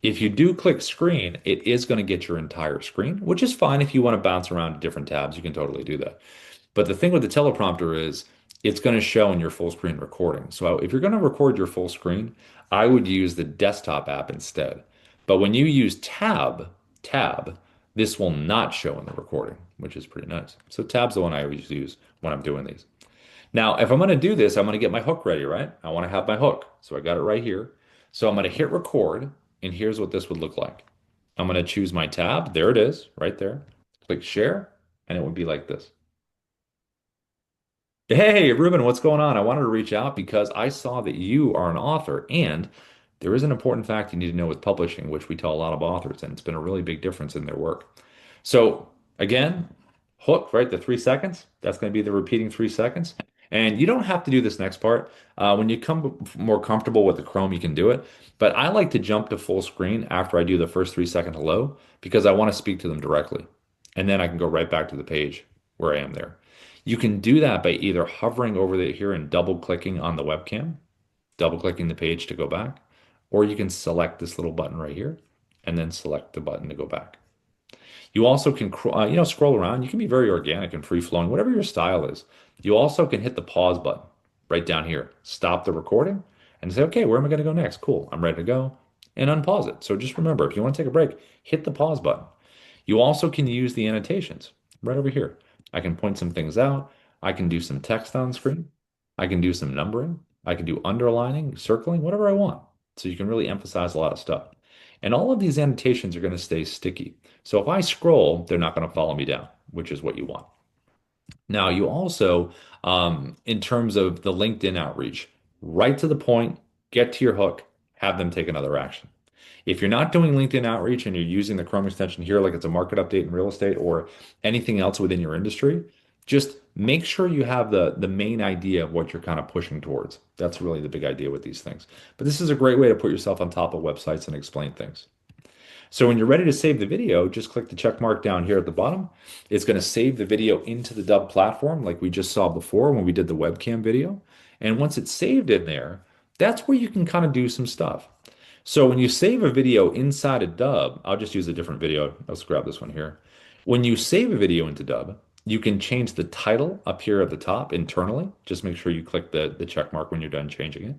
If you do click screen, it is going to get your entire screen, which is fine if you want to bounce around to different tabs. You can totally do that. But the thing with the teleprompter is it's going to show in your full screen recording. So if you're going to record your full screen, I would use the desktop app instead. But when you use tab, this will not show in the recording, which is pretty nice. So tab's the one I always use when I'm doing these. Now, if I'm going to do this, I'm going to get my hook ready, right? I want to have my hook. So I got it right here. So I'm going to hit record, and here's what this would look like. I'm going to choose my tab. There it is, right there. Click share, and it would be like this. Hey, Ruben, what's going on? I wanted to reach out because I saw that you are an author, and there is an important fact you need to know with publishing, which we tell a lot of authors, and it's been a really big difference in their work. So, again, hook, right? The 3 seconds, that's going to be the repeating 3 seconds. And you don't have to do this next part. When you come more comfortable with the Chrome, you can do it. But I like to jump to full screen after I do the first 3 second hello because I want to speak to them directly. And then I can go right back to the page where I am there. You can do that by either hovering over here and double clicking on the webcam, double clicking the page to go back, or you can select this little button right here and then select the button to go back. You also can, scroll around. You can be very organic and free flowing, whatever your style is. You also can hit the pause button right down here, stop the recording and say, okay, where am I going to go next? Cool. I'm ready to go, and unpause it. So just remember, if you want to take a break, hit the pause button. You also can use the annotations right over here. I can point some things out. I can do some text on screen. I can do some numbering. I can do underlining, circling, whatever I want. So you can really emphasize a lot of stuff. And all of these annotations are going to stay sticky. So if I scroll, they're not going to follow me down, which is what you want. Now, you also, in terms of the LinkedIn outreach, right to the point, get to your hook, have them take another action. If you're not doing LinkedIn outreach and you're using the Chrome extension here, like it's a market update in real estate or anything else within your industry, just make sure you have the main idea of what you're kind of pushing towards. That's really the big idea with these things. But this is a great way to put yourself on top of websites and explain things. So when you're ready to save the video, just click the check mark down here at the bottom. It's going to save the video into the Dubb platform like we just saw before when we did the webcam video. And once it's saved in there, that's where you can kind of do some stuff. So when you save a video inside a Dubb, I'll just use a different video. Let's grab this one here. When you save a video into Dubb, you can change the title up here at the top internally. Just make sure you click the check mark when you're done changing it.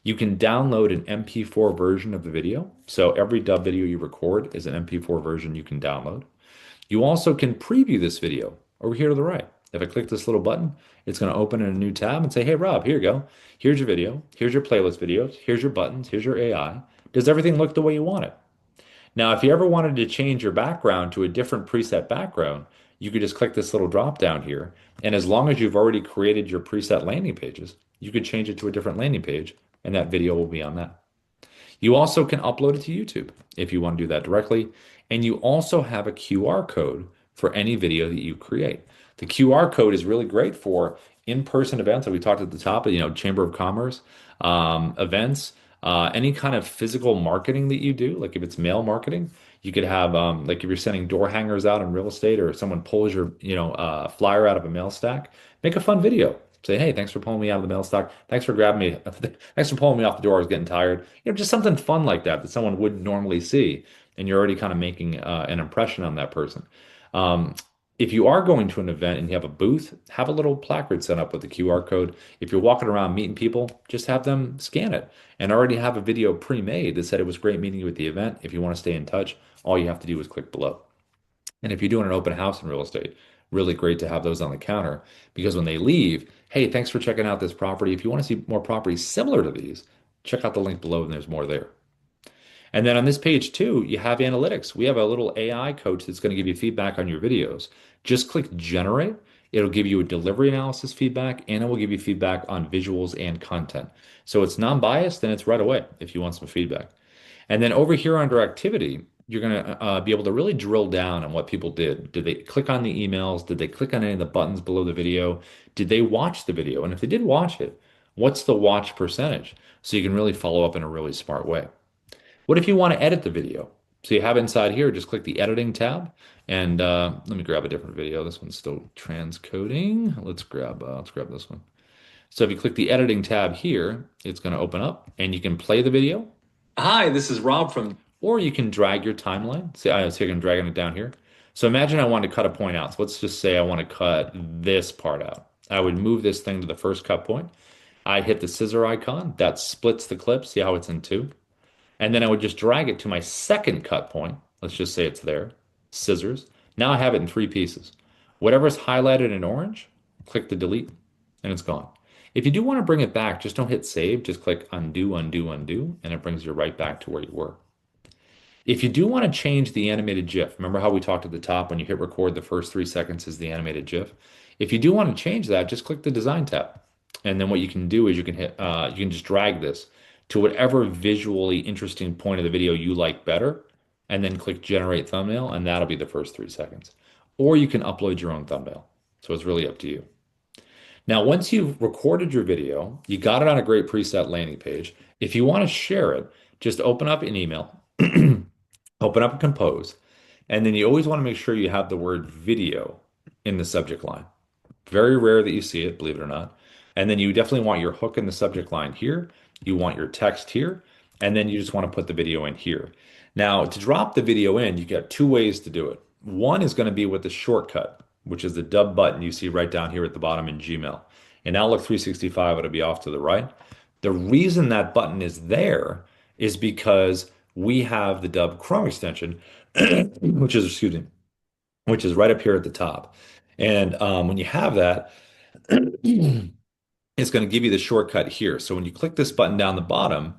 You can download an MP4 version of the video. So every Dubb video you record is an MP4 version you can download. You also can preview this video over here to the right. If I click this little button, it's going to open in a new tab and say, hey, Rob, here you go. Here's your video. Here's your playlist videos. Here's your buttons. Here's your AI. Does everything look the way you want it? Now, if you ever wanted to change your background to a different preset background, you could just click this little drop down here. And as long as you've already created your preset landing pages, you could change it to a different landing page, and that video will be on that. You also can upload it to YouTube if you want to do that directly. And you also have a QR code for any video that you create. The QR code is really great for in-person events that we talked at the top of, Chamber of Commerce, events, any kind of physical marketing that you do, like if it's mail marketing, you could have, like if you're sending door hangers out in real estate or someone pulls your, flyer out of a mail stack, make a fun video. Say, hey, thanks for pulling me out of the mail stack. Thanks for grabbing me. Thanks for pulling me off the door. I was getting tired. Just something fun like that that someone wouldn't normally see. And you're already kind of making an impression on that person. Um, if you are going to an event and you have a booth, have a little placard set up with the QR code. If you're walking around meeting people, just have them scan it and already have a video pre-made that said it was great meeting you at the event. If you want to stay in touch, all you have to do is click below. And if you're doing an open house in real estate, really great to have those on the counter because when they leave, hey, thanks for checking out this property. If you want to see more properties similar to these, check out the link below and there's more there. And then on this page too, you have analytics. We have a little AI coach that's going to give you feedback on your videos. Just click generate. It'll give you a delivery analysis feedback and it will give you feedback on visuals and content. So it's non-biased and it's right away if you want some feedback. And then over here under activity, you're going to be able to really drill down on what people did. Did they click on the emails? Did they click on any of the buttons below the video? Did they watch the video? And if they did watch it, what's the watch percentage? So you can really follow up in a really smart way. What if you want to edit the video? So you have inside here, just click the editing tab. And let me grab a different video. This one's still transcoding. Let's grab this one. So if you click the editing tab here, it's going to open up and you can play the video. Hi, this is Rob from, or you can drag your timeline. See, so you can drag it down here. So imagine I want to cut a point out. So let's just say I want to cut this part out. I would move this thing to the first cut point. I hit the scissor icon. That splits the clip. See how it's in two? And then I would just drag it to my second cut point. Let's just say it's there. Scissors. Now I have it in three pieces. Whatever's highlighted in orange, click the delete, and it's gone. If you do want to bring it back, just don't hit save. Just click undo, undo, undo, and it brings you right back to where you were. If you do want to change the animated GIF, remember how we talked at the top when you hit record, the first 3 seconds is the animated GIF. If you do want to change that, just click the design tab. And then what you can do is you can just drag this to whatever visually interesting point of the video you like better, and then click generate thumbnail, and that'll be the first 3 seconds. Or you can upload your own thumbnail. So it's really up to you. Now, once you've recorded your video, you got it on a great preset landing page. If you want to share it, just open up an email, open up a compose, and then you always want to make sure you have the word video in the subject line. Very rare that you see it, believe it or not. And then you definitely want your hook in the subject line here. You want your text here, and then you just want to put the video in here. Now, to drop the video in, you got two ways to do it. One is going to be with the shortcut, which is the Dubb button you see right down here at the bottom in Gmail. In Outlook 365, it'll be off to the right. The reason that button is there is because we have the Dubb Chrome extension, which is, excuse me, which is right up here at the top. And when you have that, it's going to give you the shortcut here. So when you click this button down the bottom,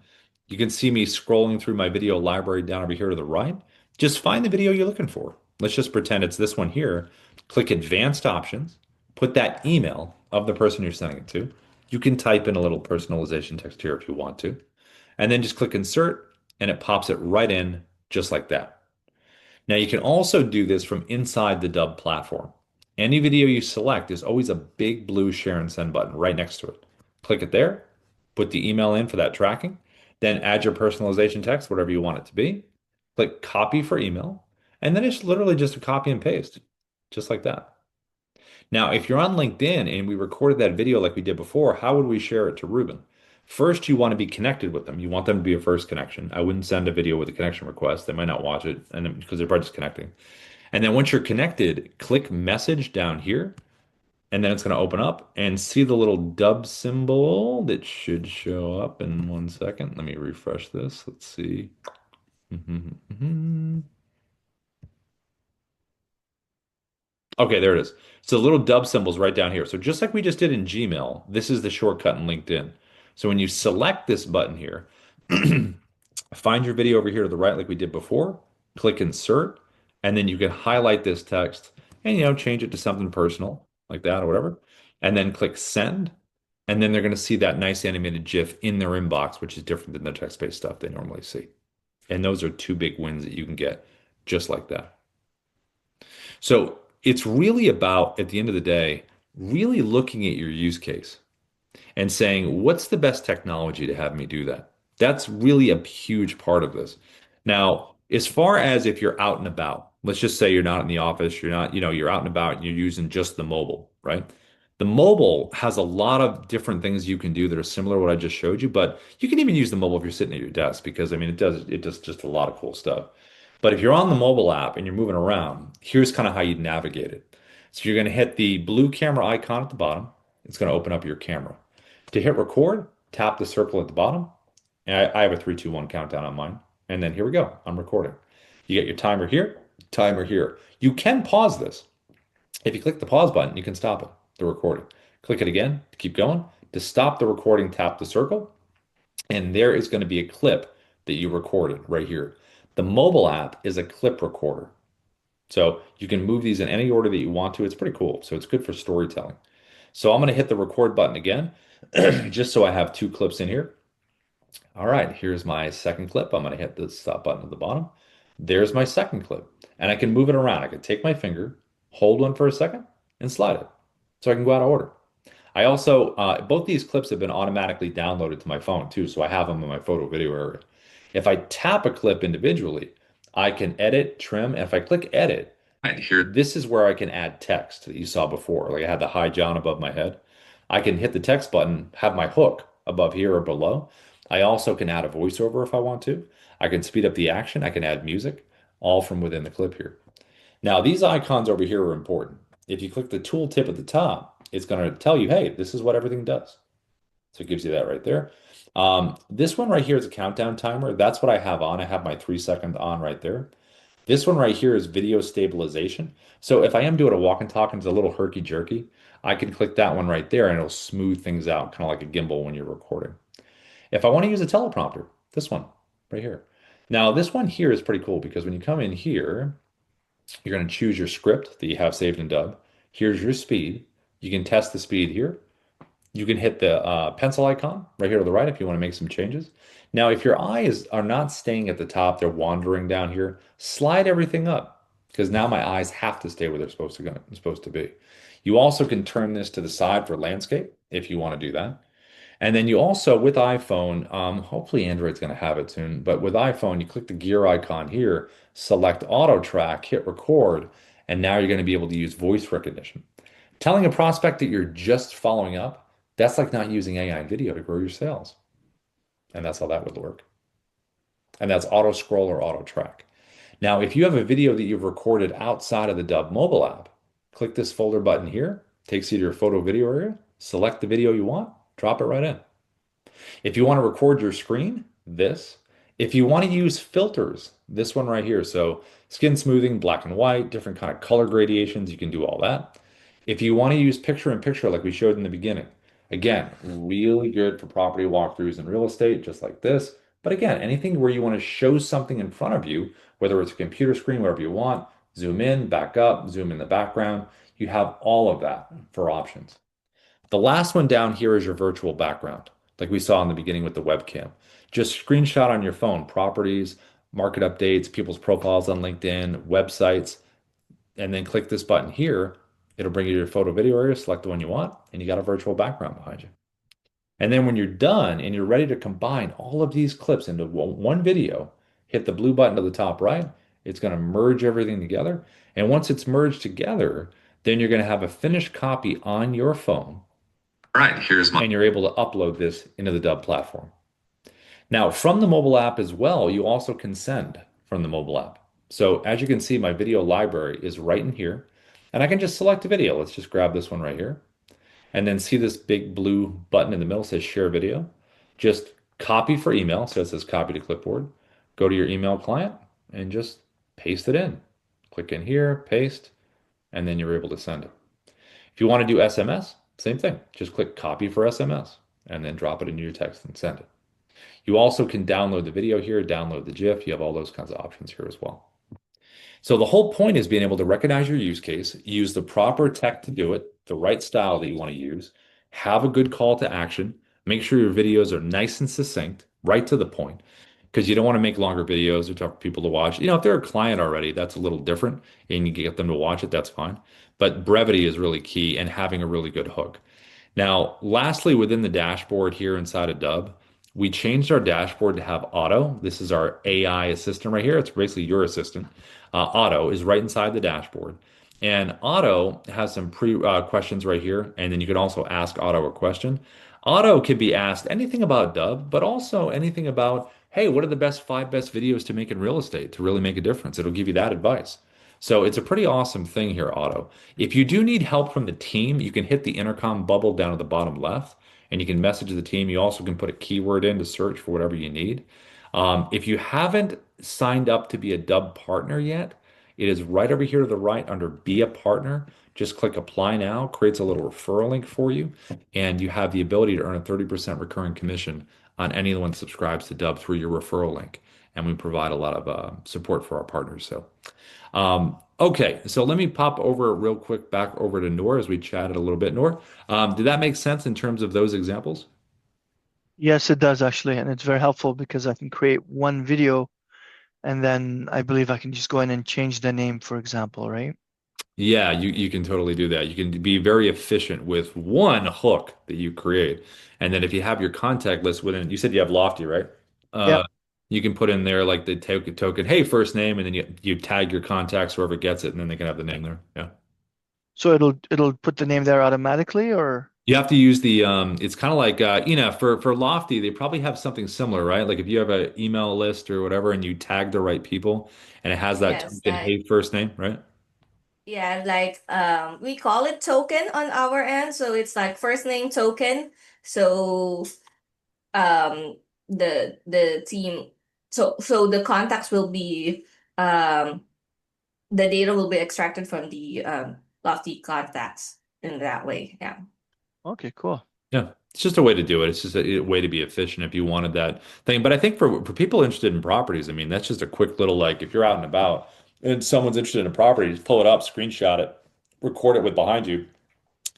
you can see me scrolling through my video library down over here to the right. Just find the video you're looking for. Let's just pretend it's this one here. Click advanced options, put that email of the person you're sending it to. You can type in a little personalization text here if you want to, and then just click insert and it pops it right in just like that. Now you can also do this from inside the Dubb platform. Any video you select, there's always a big blue share and send button right next to it. Click it there, put the email in for that tracking, then add your personalization text, whatever you want it to be. click copy for email, and then it's literally just a copy and paste, just like that. Now, if you're on LinkedIn and we recorded that video like we did before, how would we share it to Ruben? First, you want to be connected with them. You want them to be a first connection. I wouldn't send a video with a connection request. They might not watch it and because they're probably just connecting. And then once you're connected, click message down here, and then it's going to open up and see the little Dubb symbol that should show up in 1 second. Let me refresh this. Let's see. Okay, there it is. So the little Dubb symbol's right down here. So just like we just did in Gmail, this is the shortcut in LinkedIn. So when you select this button here, find your video over here to the right like we did before, click insert, and then you can highlight this text and change it to something personal like that or whatever. And then click send. And then they're going to see that nice animated GIF in their inbox, which is different than the text-based stuff they normally see. And those are two big wins that you can get just like that. So it's really about, at the end of the day, really looking at your use case and saying, what's the best technology to have me do that? That's really a huge part of this. Now, as far as if you're out and about, let's just say you're not in the office, you're not, you're out and about and you're using just the mobile, right? The mobile has a lot of different things you can do that are similar to what I just showed you, but you can even use the mobile if you're sitting at your desk because I mean it does just a lot of cool stuff. But if you're on the mobile app and you're moving around, here's kind of how you navigate it. So you're going to hit the blue camera icon at the bottom. It's going to open up your camera. To hit record, tap the circle at the bottom. And I have a 3, 2, 1 countdown on mine. And then here we go. I'm recording. You get your timer here, timer here. You can pause this. If you click the pause button, you can stop it, the recording. Click it again to keep going. To stop the recording, tap the circle. And there is going to be a clip that you recorded right here. The mobile app is a clip recorder. So you can move these in any order that you want to. It's pretty cool. So it's good for storytelling. So I'm going to hit the record button again, just so I have 2 clips in here. All right, here's my second clip. I'm going to hit the stop button at the bottom. There's my second clip. And I can move it around. I can take my finger, hold one for a second, and slide it. So I can go out of order. I also, both these clips have been automatically downloaded to my phone too, so I have them in my photo video area. If I tap a clip individually, I can edit, trim, and if I click edit, right here, this is where I can add text that you saw before. Like I had the hi John above my head. I can hit the text button, have my hook above here or below. I also can add a voiceover if I want to. I can speed up the action. I can add music, all from within the clip here. Now, these icons over here are important. If you click the tooltip at the top, it's going to tell you, hey, this is what everything does. So it gives you that right there. This one right here is a countdown timer. That's what I have on. I have my 3 second on right there. This one right here is video stabilization. So if I am doing a walk and talk and it's a little herky jerky, I can click that one right there and it'll smooth things out, kind of like a gimbal when you're recording. If I want to use a teleprompter, this one right here. Now, this one here is pretty cool because when you come in here, you're going to choose your script that you have saved in Dubb. Here's your speed. You can test the speed here. You can hit the pencil icon right here to the right if you want to make some changes. Now, if your eyes are not staying at the top, they're wandering down here, slide everything up because now my eyes have to stay where they're supposed to be. You also can turn this to the side for landscape if you want to do that. And then you also, with iPhone, hopefully Android's going to have it soon, but with iPhone, you click the gear icon here, select auto track, hit record, and now you're going to be able to use voice recognition. Telling a prospect that you're just following up, that's like not using AI and video to grow your sales. And that's how that would work. And that's auto scroll or auto track. Now, if you have a video that you've recorded outside of the Dubb mobile app, click this folder button here, takes you to your photo video area, select the video you want, drop it right in. If you want to record your screen, this. If you want to use filters, this one right here. So skin smoothing, black and white, different kind of color gradations, you can do all that. If you want to use picture in picture like we showed in the beginning, again, really good for property walkthroughs and real estate, just like this. But again, anything where you want to show something in front of you, whether it's a computer screen, wherever you want, zoom in, back up, zoom in the background, you have all of that for options. The last one down here is your virtual background, like we saw in the beginning with the webcam. Just screenshot on your phone, properties, market updates, people's profiles on LinkedIn, websites, and then click this button here. It'll bring you to your photo video area, select the one you want, and you got a virtual background behind you. And then when you're done and you're ready to combine all of these clips into one video, hit the blue button to the top right. It's going to merge everything together. And once it's merged together, then you're going to have a finished copy on your phone. Right, here's my. And you're able to upload this into the Dubb platform. Now, from the mobile app as well, you also can send from the mobile app. So as you can see, my video library is right in here. And I can just select a video. Let's just grab this one right here. And then see this big blue button in the middle says share video. Just copy for email. So it says copy to clipboard. Go to your email client and just paste it in. Click in here, paste, and then you're able to send it. If you want to do SMS, same thing. Just click copy for SMS and then drop it into your text and send it. You also can download the video here, download the GIF. You have all those kinds of options here as well. So the whole point is being able to recognize your use case, use the proper tech to do it, the right style that you want to use, have a good call to action, make sure your videos are nice and succinct, right to the point, because you don't want to make longer videos or tough for people to watch. If they're a client already, that's a little different and you get them to watch it, that's fine. But brevity is really key and having a really good hook. Now, lastly, within the dashboard here inside of Dubb, we changed our dashboard to have auto. This is our AI assistant right here. It's basically your assistant. Auto is right inside the dashboard. And Auto has some pre questions right here. And then you can also ask Auto a question. Auto can be asked anything about Dubb, but also anything about, hey, what are the five best videos to make in real estate to really make a difference? It'll give you that advice. So it's a pretty awesome thing here, Auto. If you do need help from the team, you can hit the intercom bubble down at the bottom left and you can message the team. You also can put a keyword in to search for whatever you need. If you haven't signed up to be a Dubb partner yet, it is right over here to the right under Be a Partner. Just click Apply Now, creates a little referral link for you, and you have the ability to earn a 30% recurring commission on anyone that subscribes to Dubb through your referral link. And we provide a lot of support for our partners. Okay, so let me pop over real quick back over to Noor as we chatted a little bit. Noor, did that make sense in terms of those examples? Yes, it does actually, and it's very helpful because I can create one video and then I believe I can just go in and change the name, for example, right? Yeah, you can totally do that. You can be very efficient with one hook that you create. And then if you have your contact list within, you said you have Lofty, right? Yep. You can put in there like the token, hey, first name, and then you tag your contacts, whoever gets it, and then they can have the name there. Yeah. So it'll put the name there automatically or You have to use the it's kind of like for Lofty, they probably have something similar, right? Like if you have an email list or whatever and you tag the right people and it has that Yes, token, hey, first name, right? yeah, like we call it token on our end, so it's like first name token. So um the team so the contacts will be the data will be extracted from the Lofty contacts in that way. Yeah. okay, cool. Yeah, it's just a way to do it. It's just a way to be efficient if you wanted that thing. But I think for people interested in properties, I mean, that's just a quick little like if you're out and about and someone's interested in a property, just pull it up, screenshot it, record it with behind you,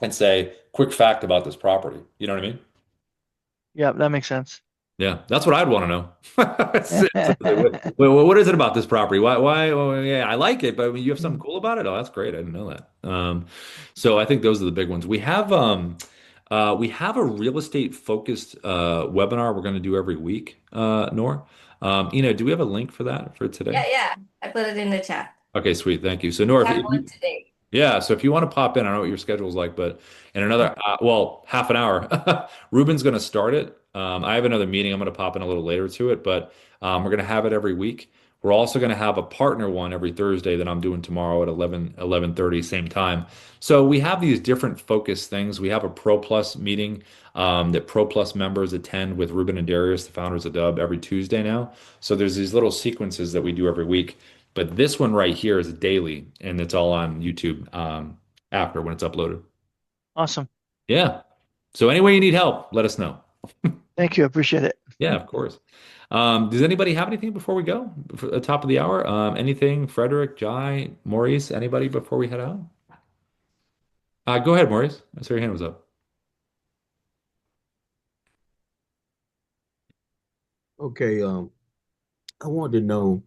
and say, quick fact about this property. You know what I mean? Yeah, that makes sense. Yeah, that's what I'd want to know. What is it about this property? Why? Oh, yeah, I like it, but you have something cool about it. Oh, that's great. I didn't know that. So I think those are the big ones. We have a real estate focused webinar we're going to do every week, Nor. Do we have a link for that for today? Yeah. I put it in the chat. Okay, sweet. Thank you. So, Nor, I have one today. yeah, so if you want to pop in, I don't know what your schedule's like, but in another, half an hour, Ruben's going to start it. I have another meeting. I'm going to pop in a little later to it, but we're going to have it every week. We're also going to have a partner one every Thursday that I'm doing tomorrow at 11:30, same time. So we have these different focus things. We have a Pro Plus meeting that Pro Plus members attend with Ruben and Darius, the founders of Dubb, every Tuesday now. So there's these little sequences that we do every week. But this one right here is daily, and it's all on YouTube after when it's uploaded. Awesome. Yeah. So any way you need help, let us know. Thank you. I appreciate it. Yeah, of course. Does anybody have anything before we go? For the top of the hour? Anything? Frederick, Jai, Maurice, anybody before we head out? Go ahead, Maurice. I saw your hand was up. Okay, I wanted to know,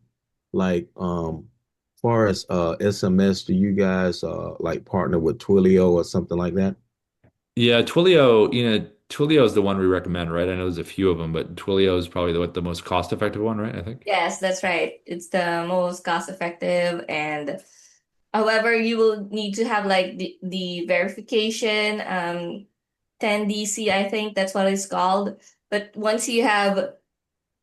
like, far as SMS, do you guys like partner with Twilio or something like that? Yeah, Twilio, Twilio is the one we recommend, right? I know there's a few of them, but Twilio is probably the most cost-effective one, right? I think. Yes, that's right. It's the most cost effective, and however, you will need to have like the verification, 10DC, I think that's what it's called. But once you have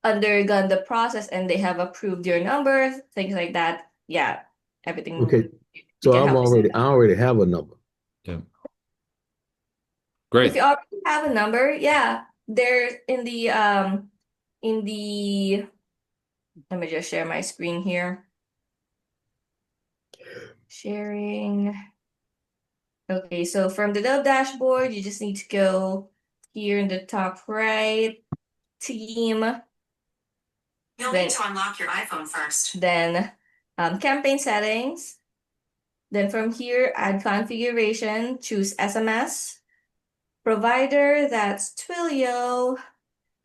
undergone the process and they have approved your number, things like that, yeah, everything Okay. we So can help you set I up. already have a number. Yeah. If you Great. already have a number, yeah, they're in the let me just share my screen here. Sharing. Okay, so from the Dubb dashboard, you just need to go here in the top right, team, You'll then need to unlock your iPhone first. then campaign settings. Then from here, add configuration, choose SMS. Provider, that's Twilio.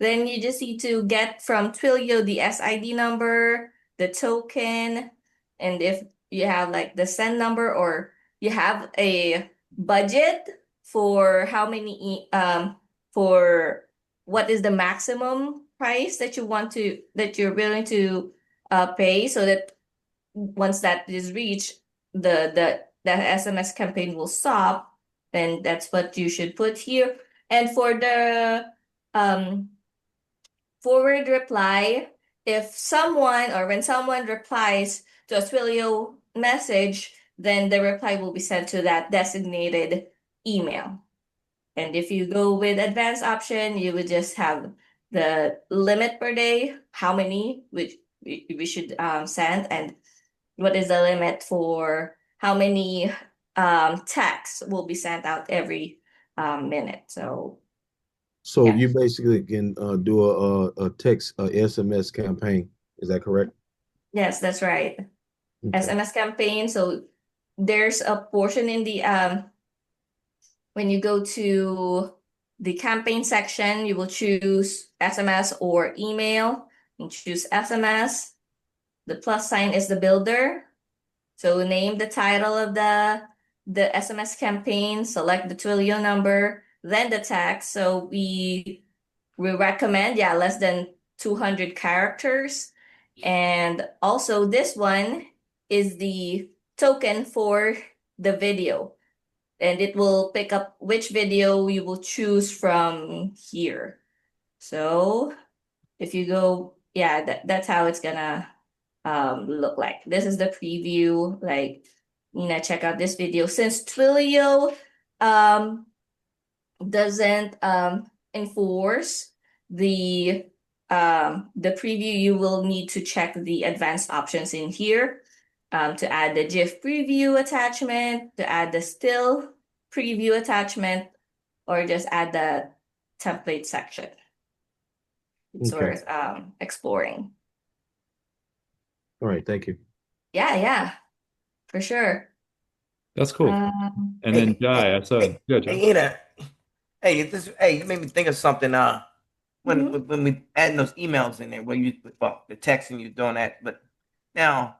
Then you just need to get from Twilio the SID number, the token, and if you have like the send number or you have a budget for how many for what is the maximum price that you're willing to pay, so that once that is reached, that SMS campaign will stop, then that's what you should put here. And for the um forward reply, if someone or when someone replies to a Twilio message, then the reply will be sent to that designated email. And if you go with advanced option, you would just have the limit per day, how many which we should send, and what is the limit for how many texts will be sent out every minute. So So yeah. you basically can do a text, SMS campaign. Is that correct? Yes, that's right. Okay. SMS campaign. So there's a portion in the when you go to the campaign section, you will choose SMS or email and choose SMS. The plus sign is the builder. So name the title of the SMS campaign, select the Twilio number, then the text. So we recommend, yeah, less than 200 characters. And also this one is the token for the video. And it will pick up which video you will choose from here. So if you go, yeah, that's how it's gonna look like. This is the preview, like, check out this video. Since Twilio doesn't enforce the preview, you will need to check the advanced options in here to add the GIF preview attachment, to add the still preview attachment, or just add the template section. It's Okay. worth exploring. All right. Thank you. Yeah, for sure. That's cool. And then Jai, I saw. Yeah, Jai. Hey, Ina, you made me think of something. When we add those emails in there, the text and you're doing that, but now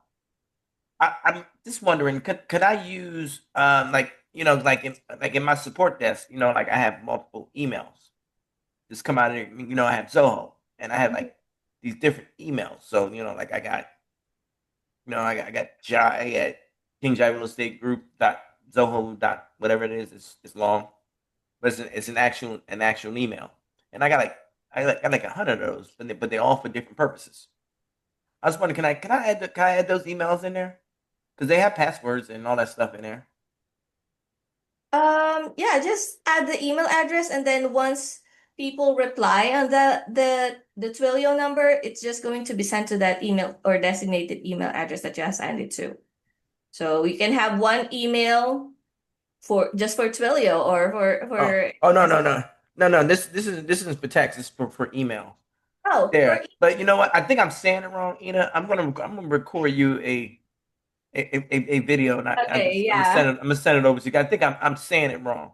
I'm just wondering, could I use like in my support desk, like I have multiple emails just come out of there. I have Zoho and I have like these different emails. So like I got Jai at King Jai Real Estate Group dot Zoho dot whatever it is. It's long, but it's an actual email, and I got like 100 of those, but they're all for different purposes. I was wondering, can I add those emails in there? Because they have passwords and all that stuff in there. Yeah, just add the email address, and then once people reply on the Twilio number, it's just going to be sent to that email or designated email address that you assigned it to. So you can have one email for just for Twilio or for No. This isn't for text. It's for email. oh There, but you know what? I think I'm saying it wrong, Ina. I'm gonna record you a video, and okay, I'm gonna send it over to you. I think I'm saying it wrong.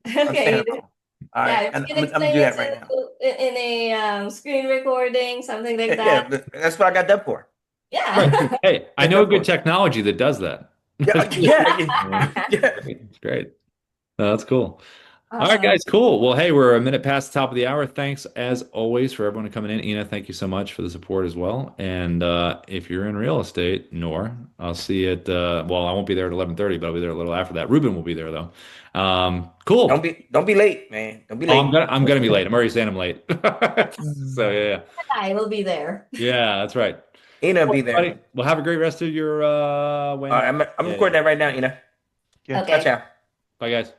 I'm saying okay. it wrong. All right, Yeah, if and you I'm can gonna explain do it that right now. in a screen recording, something like Yeah, that. but that's what I got that for. Right. Yeah. Hey, I Got know a that good for. technology that does that. Yeah, That's yeah, yeah. great. No, that's cool. All right, Awesome. guys, cool. Well, hey, we're a minute past the top of the hour. Thanks as always for everyone coming in. Ina, thank you so much for the support as well. And if you're in real estate, Nor, I'll see you at well, I won't be there at 11:30, but I'll be there a little after that. Ruben will be there though. Cool. Don't be late, man. Don't be Oh, late. I'm gonna be late. I'm already saying I'm late. So yeah, I will be there. yeah, that's right. Ina Cool, be there. buddy. Well, have a great rest of your All right, I'm recording that right now, Ina. Yeah. Ciao, Okay. ciao. Bye, guys.